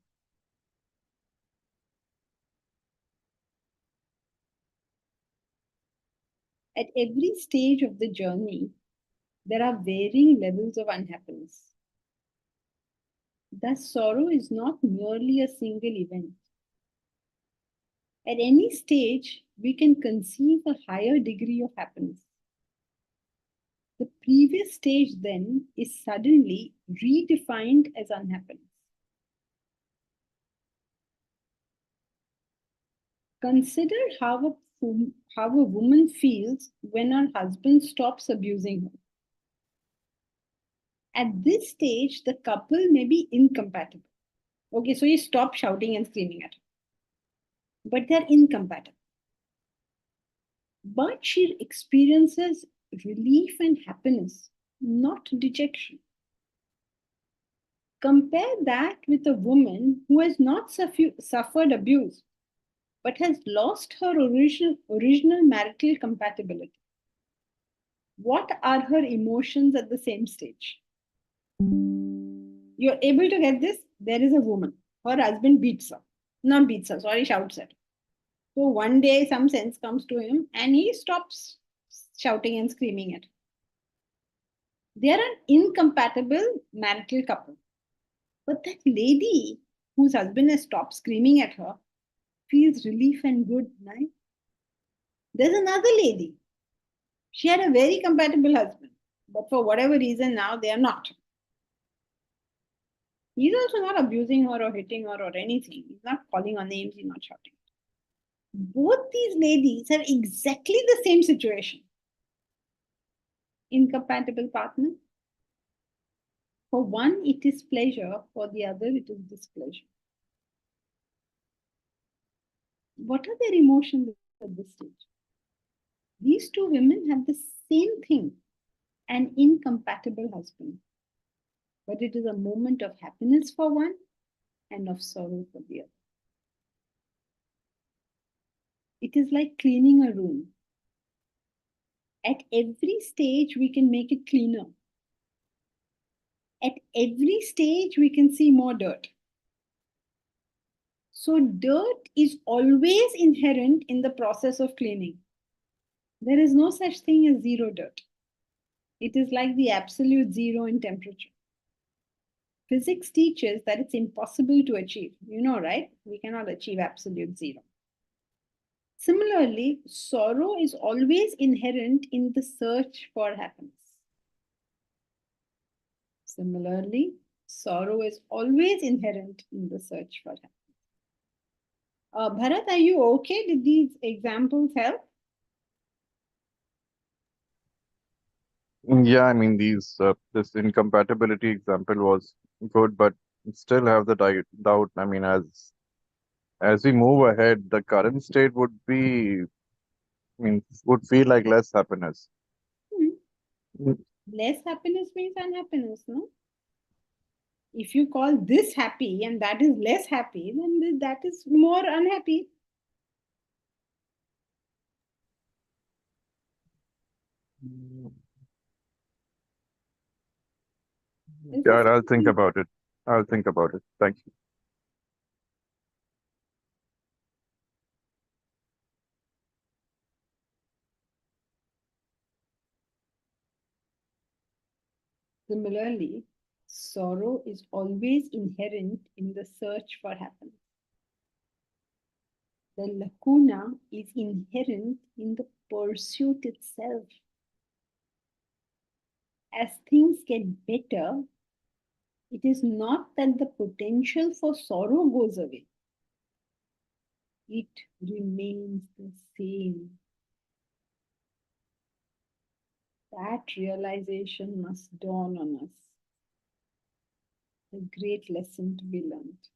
[SPEAKER 3] At every stage of the journey, there are varying levels of unhappiness. Thus, sorrow is not merely a single event. At any stage, we can conceive a higher degree of happiness. The previous stage then is suddenly redefined as unhappiness. Consider how a woman feels when her husband stops abusing her. At this stage, the couple may be incompatible. Okay, so he stopped shouting and screaming at her, but they're incompatible. But she experiences relief and happiness, not dejection. Compare that with a woman who has not suffered abuse, but has lost her original marital compatibility. What are her emotions at the same stage? You're able to get this? There is a woman. Her husband beats her. Not beats her, sorry, shouts at her. So one day some sense comes to him and he stops shouting and screaming at her. They are an incompatible marital couple. But that lady whose husband has stopped screaming at her feels relief and good, right? There's another lady. She had a very compatible husband, but for whatever reason now they are not. He's also not abusing her or hitting her or anything. He's not calling her names, he's not shouting. Both these ladies have exactly the same situation. Incompatible partner. For one, it is pleasure. For the other, it is displeasure. What are their emotions at this stage? These two women have the same thing, an incompatible husband. But it is a moment of happiness for one and of sorrow for the other. It is like cleaning a room. At every stage, we can make it cleaner. At every stage, we can see more dirt. So, dirt is always inherent in the process of cleaning. There is no such thing as zero dirt. It is like the absolute zero in temperature. Physics teaches that it's impossible to achieve. You know, right? We cannot achieve absolute zero. Similarly, sorrow is always inherent in the search for happiness. Similarly, sorrow is always inherent in the search for happiness. Bharat, are you okay? Did these examples help?
[SPEAKER 4] Yeah, I mean, this incompatibility example was good, but still have the doubt. I mean, as we move ahead, the current state would feel like less happiness. Mm,
[SPEAKER 3] Less happiness means unhappiness, no? If you call this happy and that is less happy, then that is more unhappy. Is
[SPEAKER 4] Yeah,
[SPEAKER 3] this
[SPEAKER 4] I'll think
[SPEAKER 3] something?
[SPEAKER 4] about it. I'll think about it. Thank you.
[SPEAKER 3] Similarly, sorrow is always inherent in the search for happiness. The lacuna is inherent in the pursuit itself. As things get better, it is not that the potential for sorrow goes away. It remains the same. That realization must dawn on us. A great lesson to be learned.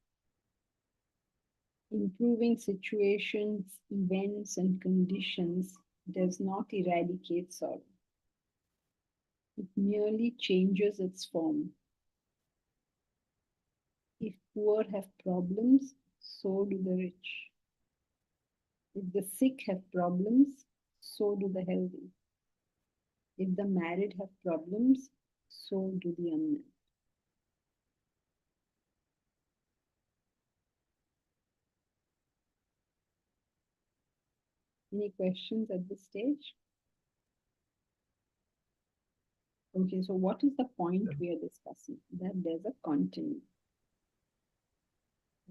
[SPEAKER 3] Improving situations, events, and conditions does not eradicate sorrow. It merely changes its form. If poor have problems, so do the rich. If the sick have problems, so do the healthy. If the married have problems, so do the unmarried. Any questions at this stage? Okay, so what is the point we are discussing? That there's a continuum,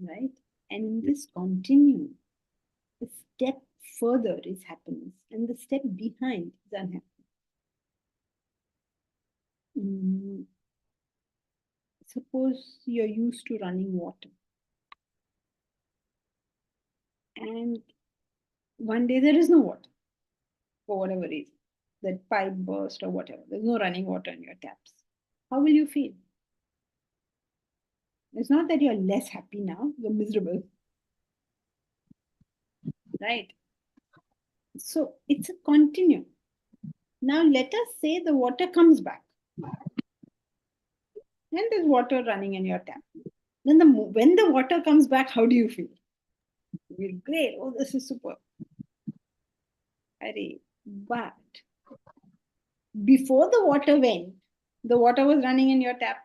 [SPEAKER 3] right? And in this continuum, the step further is happiness, and the step behind is unhappiness. Suppose you're used to running water, and one day there is no water for whatever reason. That pipe burst or whatever. There's no running water in your taps. How will you feel? It's not that you're less happy now, you're miserable. Right? So it's a continuum. Now let us say the water comes back. And there's water running in your tap. Then when the water comes back, how do you feel? You feel great. Oh, this is super. But before the water went, the water was running in your tap.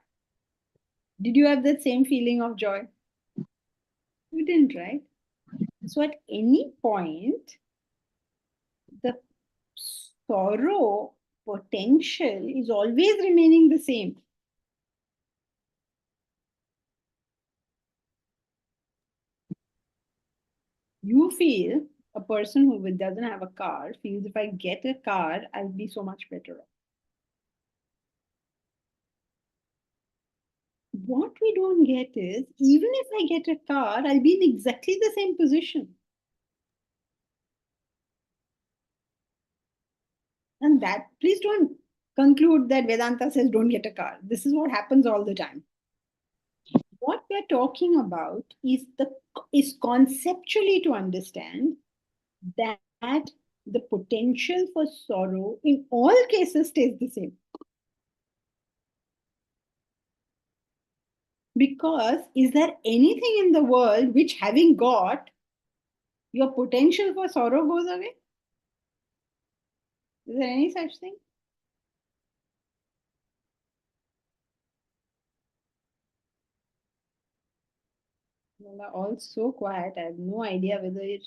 [SPEAKER 3] Did you have that same feeling of joy? You didn't, right? So at any point, the sorrow potential is always remaining the same. You feel, a person who doesn't have a car feels, if I get a car, I'll be so much better off. What we don't get is, even if I get a car, I'll be in exactly the same position. And that, please don't conclude that Vedanta says don't get a car. This is what happens all the time. What we're talking about is conceptually to understand that the potential for sorrow in all cases stays the same. Because is there anything in the world which, having got, your potential for sorrow goes away? Is there any such thing? Well, they're all so quiet. I have no idea whether it.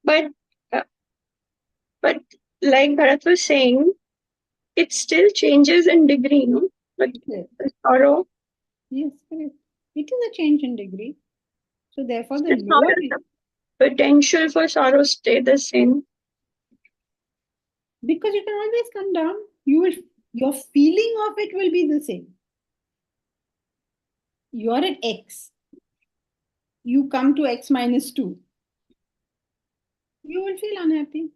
[SPEAKER 7] But like Bharat was saying, it still changes in degree, no? But the sorrow.
[SPEAKER 3] Yes, correct. It is a change in degree. So therefore, the
[SPEAKER 7] It's not
[SPEAKER 3] lower
[SPEAKER 7] the potential for sorrow stay the same.
[SPEAKER 3] because you can always come down. Your feeling of it will be the same. You are at X. You come to X minus 2. You will feel unhappy.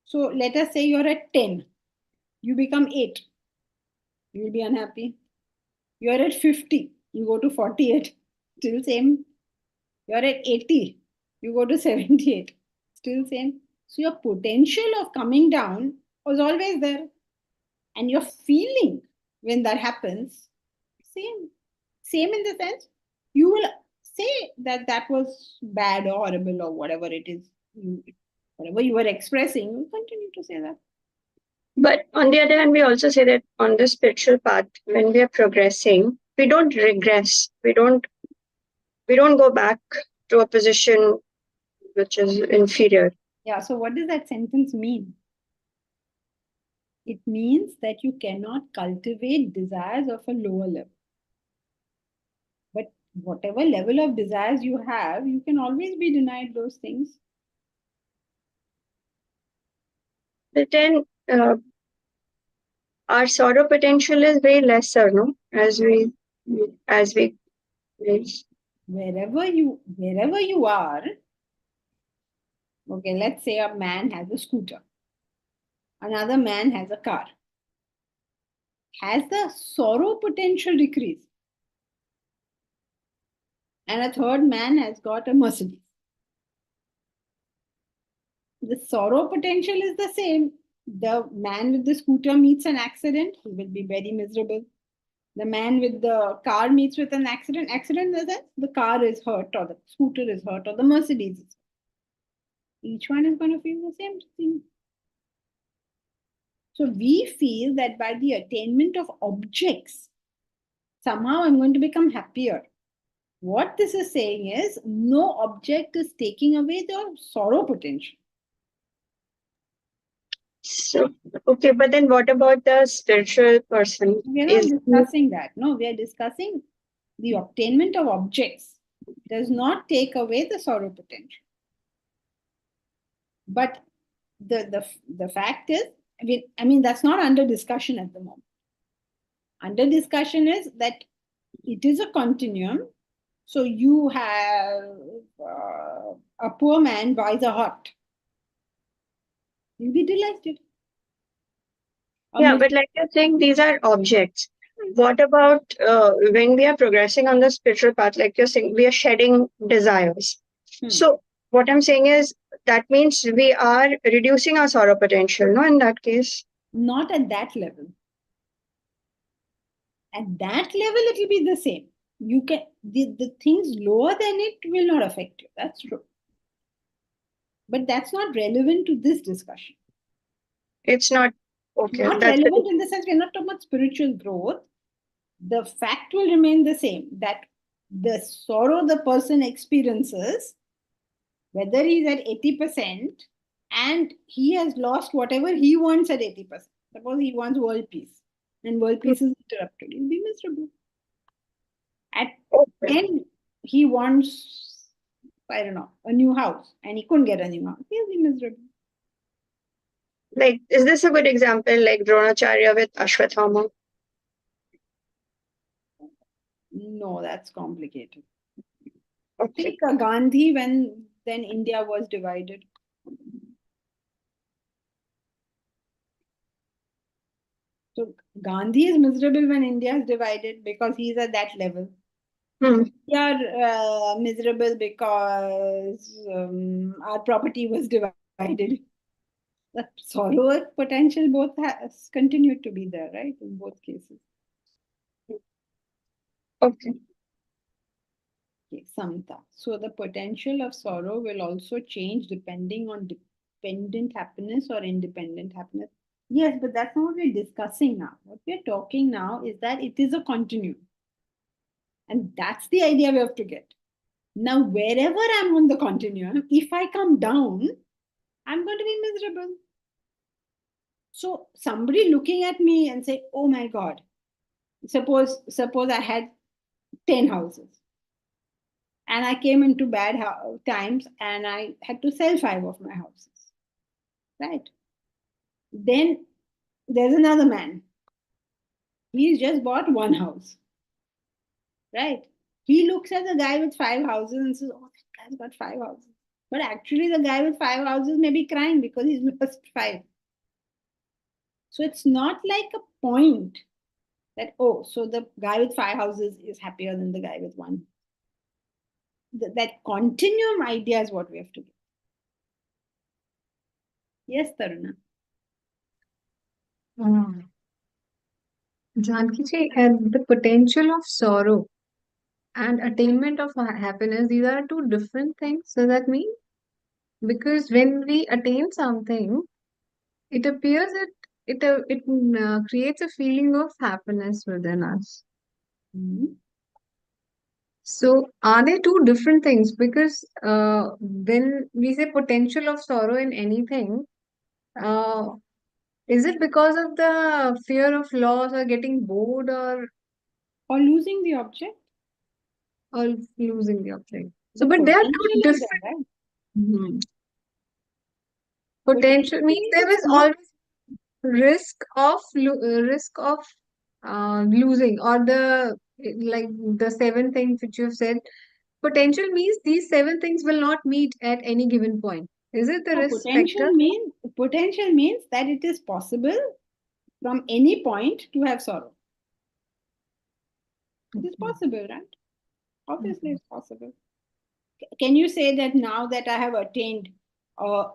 [SPEAKER 3] So let us say you're at 10. You become 8. You will be unhappy. You're at 50. You go to 48. Still same. You're at 80. You go to 78. Still same. So your potential of coming down was always there. And your feeling when that happens, same. Same in the sense, you will say that that was bad or horrible or whatever it is. Whatever you were expressing, you continue to say that.
[SPEAKER 7] But on the other hand, we also say that on the spiritual path, when we are progressing, we don't regress. We don't go back to a position which is inferior.
[SPEAKER 3] Yeah, so what does that sentence mean? It means that you cannot cultivate desires of a lower level. But whatever level of desires you have, you can always be denied those things.
[SPEAKER 7] But then our sorrow potential is way lesser, no? As we age.
[SPEAKER 3] Wherever you are, okay, let's say a man has a scooter, another man has a car. Has the sorrow potential decreased? And a third man has got a Mercedes. The sorrow potential is the same. The man with the scooter meets an accident, he will be very miserable. The man with the car meets with an accident. Accident in the sense the car is hurt, or the scooter is hurt, or the Mercedes is hurt. Each one is going to feel the same thing. So we feel that by the attainment of objects, somehow I'm going to become happier. What this is saying is no object is taking away the sorrow potential.
[SPEAKER 7] So, okay, but then what about the spiritual person?
[SPEAKER 3] We are not discussing that. No, we are discussing the obtainment of objects does not take away the sorrow potential. But the fact is, I mean, that's not under discussion at the moment. Under discussion is that it is a continuum. So you have a poor man buys a hut. You'll be delighted.
[SPEAKER 7] Yeah, but like you're saying, these are objects. What about when we are progressing on the spiritual path, like you're saying, we are shedding desires. So what I'm saying is that means we are reducing our sorrow potential, no, in that case?
[SPEAKER 3] Not at that level. At that level, it will be the same. You can the things lower than it will not affect you. That's true. But that's not relevant to this discussion.
[SPEAKER 7] It's not okay.
[SPEAKER 3] Not
[SPEAKER 7] That's
[SPEAKER 3] relevant in the sense we're not talking about spiritual growth. The fact will remain the same, that the sorrow the person experiences, whether he's at 80% and he has lost whatever he wants at 80%. Suppose he wants world peace and world peace is interrupted, he'll be miserable. At 10, he wants, I don't know, a new house and he couldn't get a new house, he'll be miserable.
[SPEAKER 7] like, is this a good example, like Dronacharya with Ashwatthama?
[SPEAKER 3] No, that's complicated.
[SPEAKER 7] Okay.
[SPEAKER 3] Take Gandhi when then India was divided. So Gandhi is miserable when India is divided because he's at that level. We are miserable because our property was divided. The sorrow potential both has continued to be there, right? In both cases.
[SPEAKER 7] Okay.
[SPEAKER 3] Okay, samta. So the potential of sorrow will also change depending on dependent happiness or independent happiness. Yes, but that's not what we're discussing now. What we're talking now is that it is a continuum. And that's the idea we have to get. Now, wherever I'm on the continuum, if I come down, I'm going to be miserable. So somebody looking at me and say, oh my God, suppose I had 10 houses and I came into bad times and I had to sell 5 of my houses, right? Then there's another man. He's just bought 1 house, right? He looks at the guy with 5 houses and says, oh, that guy's got 5 houses. But actually the guy with 5 houses may be crying because he's lost 5. So it's not like a point that, oh, so the guy with 5 houses is happier than the guy with 1. That continuum idea is what we have to get. Yes, Taruna.
[SPEAKER 10] Janki ji, and the potential of sorrow and attainment of happiness, these are two different things. Does that mean? Because when we attain something, it appears it creates a feeling of happiness within us. So, are they two different things? Because when we say potential of sorrow in anything, uh, is it because of the fear of loss or getting bored or
[SPEAKER 3] losing the object?
[SPEAKER 10] or losing the object. So,
[SPEAKER 3] The
[SPEAKER 10] but they are two
[SPEAKER 3] potential is
[SPEAKER 10] different.
[SPEAKER 3] there, right?
[SPEAKER 10] Mhm. Potential
[SPEAKER 3] Potential
[SPEAKER 10] means
[SPEAKER 3] means
[SPEAKER 10] there
[SPEAKER 3] it's
[SPEAKER 10] is
[SPEAKER 3] not.
[SPEAKER 10] always risk of losing, or the like the seven things which you have said. Potential means these seven things will not meet at any given point. Is it the
[SPEAKER 3] No,
[SPEAKER 10] risk factor?
[SPEAKER 3] potential means that it is possible from any point to have sorrow. It is possible, right? Obviously, it's possible. Can you say that now that I have attained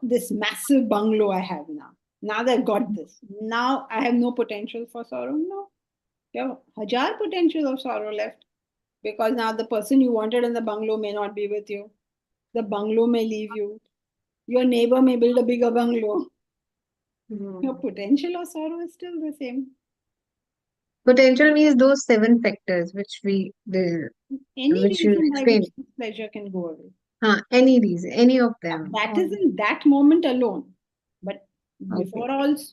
[SPEAKER 3] this massive bungalow I have now that I've got this, now I have no potential for sorrow? No. You have hajar potential of sorrow left, because now the person you wanted in the bungalow may not be with you. The bungalow may leave you. Your neighbor may build a bigger bungalow. Your potential of sorrow is still the same.
[SPEAKER 10] Potential means those seven factors which
[SPEAKER 3] Any
[SPEAKER 10] which you
[SPEAKER 3] reason by which
[SPEAKER 10] explained.
[SPEAKER 3] this pleasure can go away.
[SPEAKER 10] Any reason, any of them.
[SPEAKER 3] That is in that moment alone. But
[SPEAKER 10] Okay.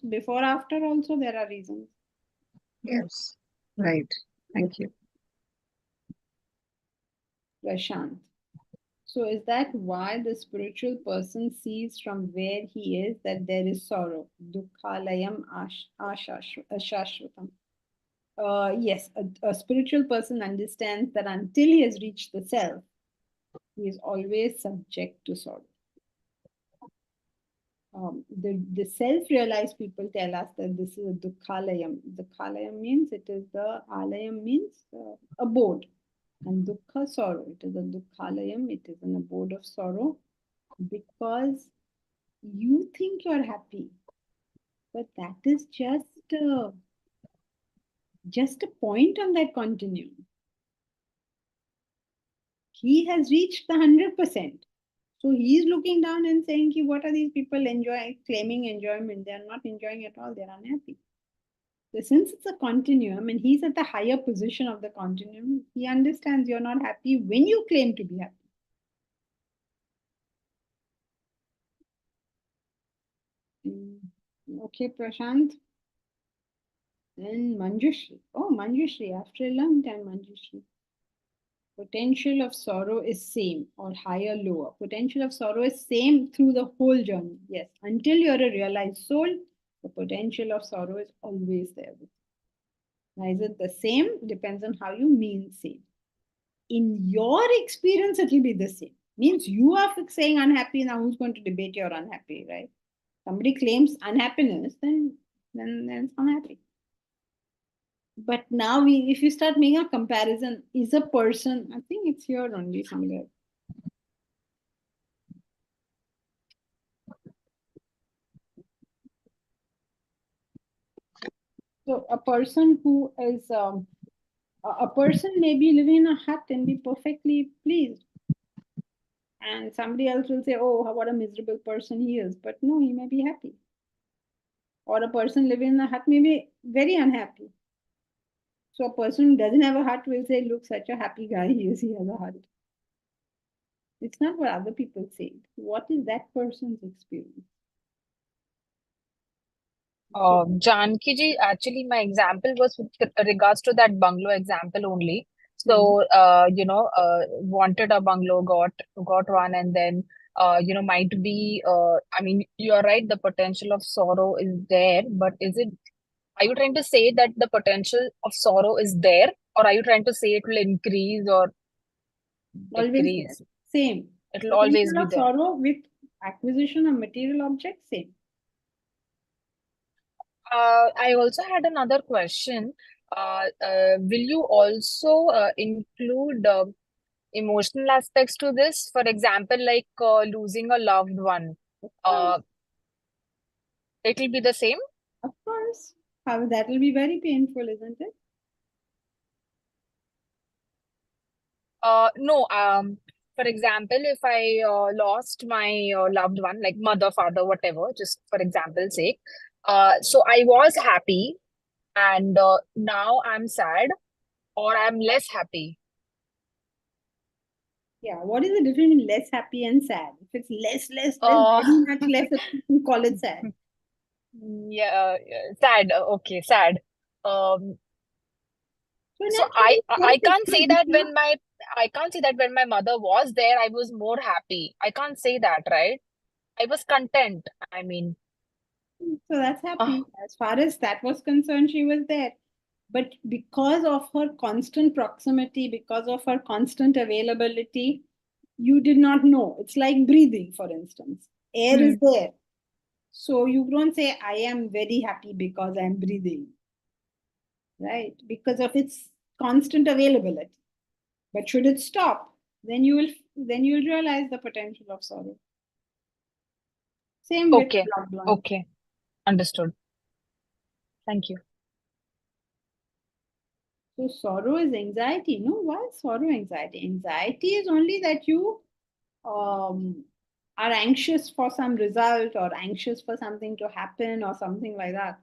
[SPEAKER 3] before after also there are reasons.
[SPEAKER 10] Yes. Right. Thank you.
[SPEAKER 3] Prashant. So is that why the spiritual person sees from where he is that there is sorrow? Dukkhalayam ashashvatam. Yes, a spiritual person understands that until he has reached the self, he is always subject to sorrow. The self-realized people tell us that this is a dukkhalayam. Dukkhalayam means it is the alayam means abode, and dukkha sorrow. It is a dukkhalayam. It is an abode of sorrow because you think you're happy, but that is just a point on that continuum. He has reached the 100%. So he's looking down and saying, what are these people claiming enjoyment? They're not enjoying at all, they're unhappy. So since it's a continuum and he's at the higher position of the continuum, he understands you're not happy when you claim to be happy. Okay, Prashant. Then Manjushri. Oh, Manjushri, after a long time, Manjushri. Potential of sorrow is same or higher, lower. Potential of sorrow is same through the whole journey. Yes, until you're a realized soul, the potential of sorrow is always there. Now, is it the same? Depends on how you mean same. In your experience, it will be the same. Means you are saying unhappy, now who's going to debate you're unhappy, right? Somebody claims unhappiness, then it's unhappy. But now if you start making a comparison, is a person, I think it's here only somewhere. So a person who is a person may be living in a hut and be perfectly pleased, and somebody else will say, "Oh, what a miserable person he is," but no, he may be happy. Or a person living in a hut may be very unhappy. So a person who doesn't have a hut will say, "Look, such a happy guy he is. He has a hut." It's not what other people say. What is that person's experience?
[SPEAKER 11] Janki ji, actually, my example was with regards to that bungalow example only.
[SPEAKER 3] Mhm.
[SPEAKER 11] So, wanted a bungalow, got one, and then, might be, I mean, you're right, the potential of sorrow is there, but are you trying to say that the potential of sorrow is there, or are you trying to say it will increase or
[SPEAKER 3] Always there.
[SPEAKER 11] decrease?
[SPEAKER 3] Same.
[SPEAKER 11] It will always
[SPEAKER 3] Potential
[SPEAKER 11] be
[SPEAKER 3] of
[SPEAKER 11] there.
[SPEAKER 3] sorrow with acquisition of material objects, same.
[SPEAKER 11] I also had another question. Will you also include emotional aspects to this? For example, like losing a loved one.
[SPEAKER 3] Of
[SPEAKER 11] Uh,
[SPEAKER 3] course.
[SPEAKER 11] it will be the same?
[SPEAKER 3] Of course. How that will be very painful, isn't it?
[SPEAKER 11] No. For example, if I lost my loved one, like mother, father, whatever, just for example's sake. So I was happy, and now I'm sad, or I'm less happy.
[SPEAKER 3] Yeah. What is the difference between less happy and sad? If it's less,
[SPEAKER 11] Uh,
[SPEAKER 3] very much less, you can call it sad.
[SPEAKER 11] yeah, sad. Okay, sad. Um,
[SPEAKER 3] So
[SPEAKER 11] so
[SPEAKER 3] naturally,
[SPEAKER 11] I
[SPEAKER 3] yes, it's
[SPEAKER 11] can't
[SPEAKER 3] not
[SPEAKER 11] say that
[SPEAKER 3] different.
[SPEAKER 11] when my I can't say that when my mother was there, I was more happy. I can't say that, right? I was content. I mean,
[SPEAKER 3] So that's happy.
[SPEAKER 11] oh,
[SPEAKER 3] As far as that was concerned, she was there. But because of her constant proximity, because of her constant availability, you did not know. It's like breathing, for instance. Air is there. So you don't say, I am very happy because I'm breathing, right? Because of its constant availability. But should it stop, then you'll realize the potential of sorrow. Same with
[SPEAKER 11] okay.
[SPEAKER 3] loved ones.
[SPEAKER 11] Okay. Understood. Thank you.
[SPEAKER 3] So sorrow is anxiety. No, why is sorrow anxiety? Anxiety is only that you are anxious for some result or anxious for something to happen or something like that.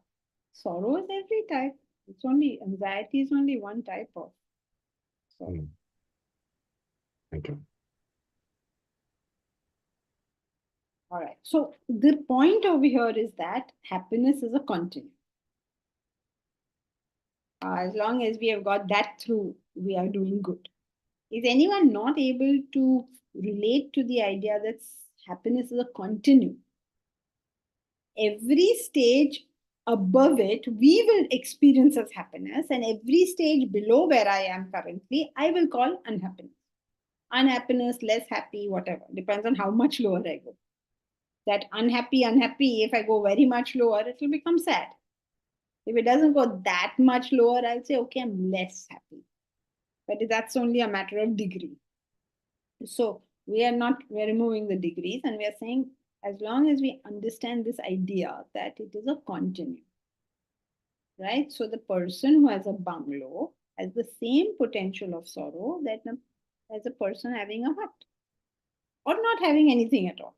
[SPEAKER 3] Sorrow is every type. It's only anxiety is only one type of sorrow.
[SPEAKER 8] Mm. Thank you.
[SPEAKER 3] All right. So the point over here is that happiness is a continuum. As long as we have got that through, we are doing good. Is anyone not able to relate to the idea that happiness is a continuum? Every stage above it, we will experience as happiness, and every stage below where I am currently, I will call unhappiness. Unhappiness, less happy, whatever. Depends on how much lower I go. That unhappy, if I go very much lower, it will become sad. If it doesn't go that much lower, I'll say, okay, I'm less happy. But that's only a matter of degree. So we're removing the degrees, and we are saying as long as we understand this idea that it is a continuum, right? So the person who has a bungalow has the same potential of sorrow that as a person having a hut or not having anything at all.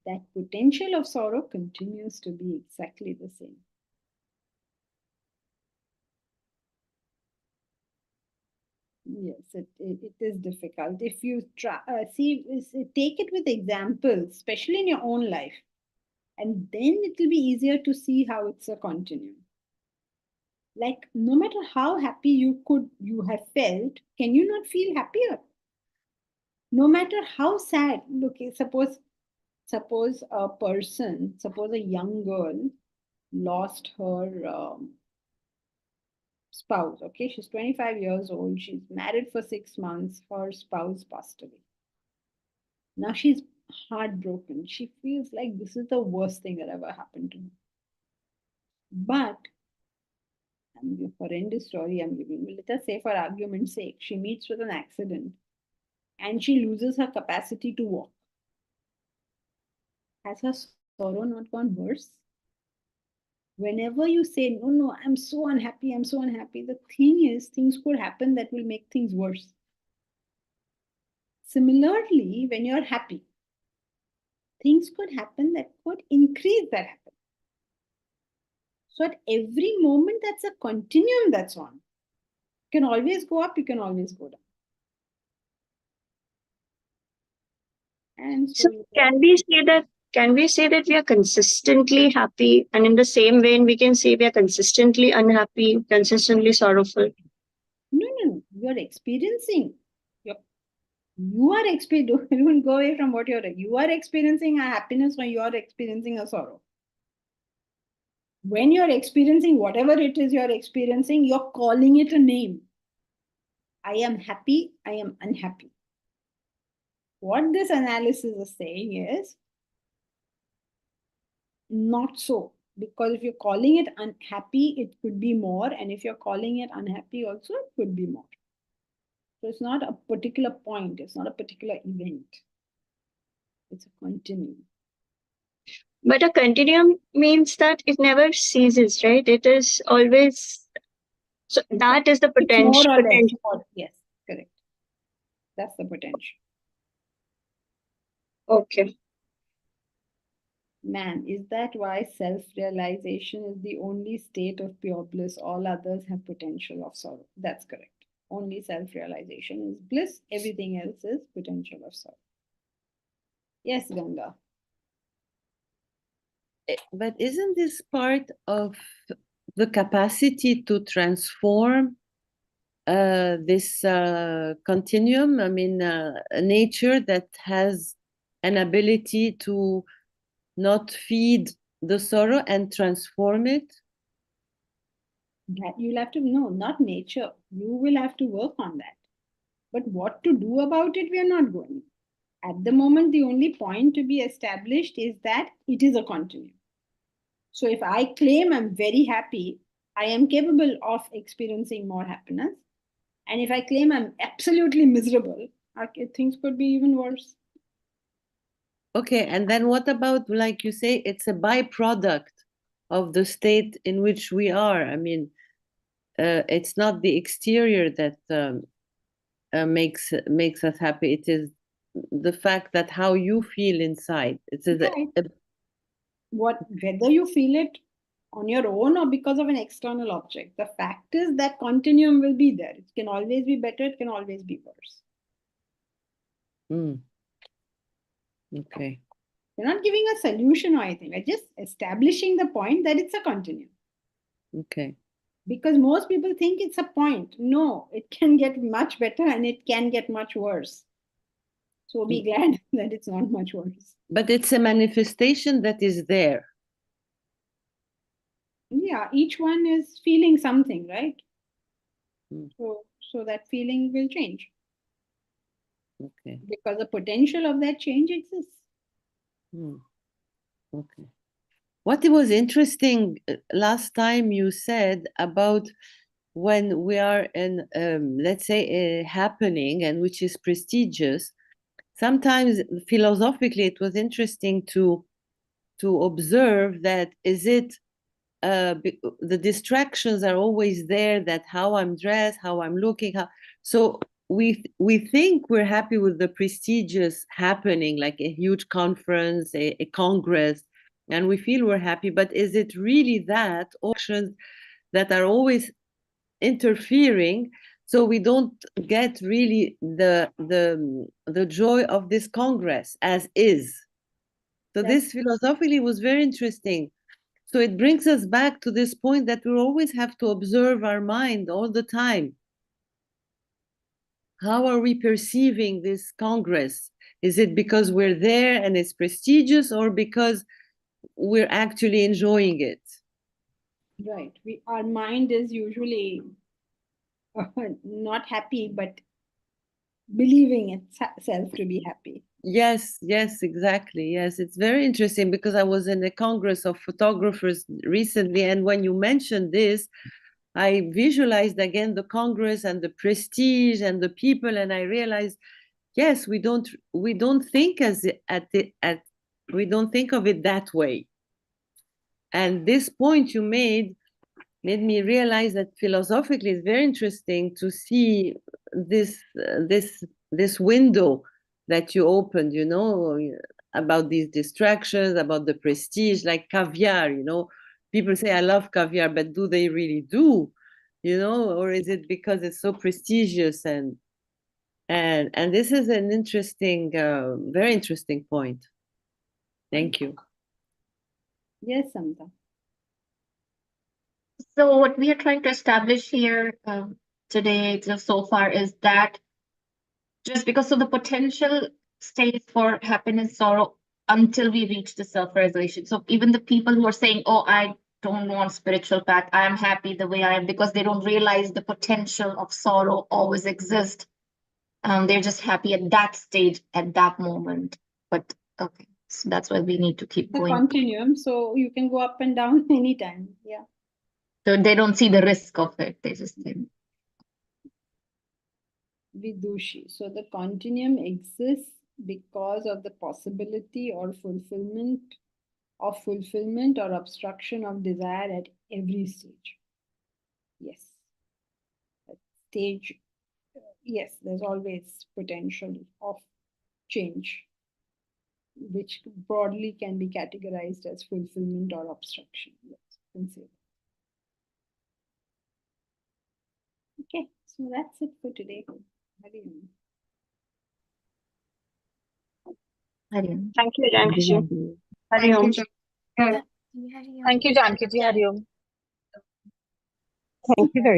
[SPEAKER 3] That potential of sorrow continues to be exactly the same. Yes, it is difficult. If you try, take it with examples, especially in your own life, and then it will be easier to see how it's a continuum. Like, no matter how happy you have felt, can you not feel happier? No matter how sad, look, suppose a young girl lost her spouse. Okay, she's 25 years old. She's married for 6 months. Her spouse passed away. Now she's heartbroken. She feels like this is the worst thing that ever happened to her. But I'm a horrendous story I'm giving you. Let us say, for argument's sake, she meets with an accident and she loses her capacity to walk. Has her sorrow not gone worse? Whenever you say, no, I'm so unhappy, the thing is, things could happen that will make things worse. Similarly, when you're happy, things could happen that could increase that happiness. So at every moment, that's a continuum that's on. You can always go up, you can always go down. And
[SPEAKER 7] So
[SPEAKER 3] so
[SPEAKER 7] can we say that we are consistently happy, and in the same vein we can say we are consistently unhappy, consistently sorrowful?
[SPEAKER 3] no. You're experiencing. You are experiencing. Don't go away from what you are experiencing a happiness or you are experiencing a sorrow. When you're experiencing whatever it is you're experiencing, you're calling it a name. I am happy, I am unhappy. What this analysis is saying is not so. Because if you're calling it unhappy, it could be more. And if you're calling it unhappy also, it could be more. So it's not a particular point. It's not a particular event. It's a continuum.
[SPEAKER 7] But a continuum means that it never ceases, right? It is always, so that is the
[SPEAKER 3] It's more
[SPEAKER 7] potential.
[SPEAKER 3] or less. Yes, correct. That's the potential.
[SPEAKER 7] Okay.
[SPEAKER 3] Man, is that why self-realization is the only state of pure bliss? All others have potential of sorrow. That's correct. Only self-realization is bliss. Everything else is potential of sorrow. Yes, Ganga.
[SPEAKER 12] But isn't this part of the capacity to transform this continuum, I mean, a nature that has an ability to not feed the sorrow and transform it?
[SPEAKER 3] That you'll have to know, not nature. You will have to work on that. But what to do about it, we are not going. At the moment, the only point to be established is that it is a continuum. So if I claim I'm very happy, I am capable of experiencing more happiness. And if I claim I'm absolutely miserable, things could be even worse.
[SPEAKER 12] Okay, and then what about, like you say, it's a byproduct of the state in which we are. I mean, it's not the exterior that makes us happy. It is the fact that how you feel inside. It's
[SPEAKER 3] whether you feel it on your own or because of an external object. The fact is that continuum will be there. It can always be better, it can always be worse.
[SPEAKER 12] Okay.
[SPEAKER 3] We're not giving a solution or anything. We're just establishing the point that it's a continuum.
[SPEAKER 12] Okay.
[SPEAKER 3] Because most people think it's a point. No, it can get much better and it can get much worse. So be glad that it's not much worse.
[SPEAKER 12] But it's a manifestation that is there.
[SPEAKER 3] Yeah, each one is feeling something, right? So that feeling will change.
[SPEAKER 12] Okay.
[SPEAKER 3] Because the potential of that change exists.
[SPEAKER 12] Okay. What was interesting last time you said about when we are in, let's say, a happening and which is prestigious, sometimes philosophically it was interesting to observe that is it the distractions are always there, that how I'm dressed, how I'm looking, so we think we're happy with the prestigious happening, like a huge conference, a congress, and we feel we're happy, but is it really that, or actions that are always interfering, so we don't get really the joy of this congress as is? So this philosophically was very interesting. So it brings us back to this point that we always have to observe our mind all the time. How are we perceiving this congress? Is it because we're there and it's prestigious, or because we're actually enjoying it?
[SPEAKER 3] Right. Our mind is usually not happy, but believing itself to be happy.
[SPEAKER 12] Yes, exactly. Yes, it's very interesting because I was in a congress of photographers recently, and when you mentioned this, I visualized again the congress and the prestige and the people, and I realized, yes, we don't think we don't think of it that way. And this point you made me realize that philosophically it's very interesting to see this window that you opened, about these distractions, about the prestige, like caviar, people say I love caviar, but do they really do, or is it because it's so prestigious? And this is an interesting, very interesting point. Thank you.
[SPEAKER 3] Yes, Samta.
[SPEAKER 6] So what we are trying to establish here today, so far, is that just because of the potential states for happiness, sorrow, until we reach the self-realization. So even the people who are saying, oh, I don't want spiritual path, I am happy the way I am, because they don't realize the potential of sorrow always exists. They're just happy at that stage, at that moment. But okay, so that's why we need to keep going.
[SPEAKER 3] Continuum, so you can go up and down anytime. Yeah.
[SPEAKER 6] So they don't see the risk of it. They just think.
[SPEAKER 3] Vidushi. So the continuum exists because of the possibility or fulfillment or obstruction of desire at every stage. Yes. At stage, yes, there's always potential of change, which broadly can be categorized as fulfillment or obstruction. Yes, you can say that. Okay, so that's it for today.
[SPEAKER 7] Thank you, Janki.
[SPEAKER 11] Thank you, Janki ji. Hari Om.
[SPEAKER 7] Thank you very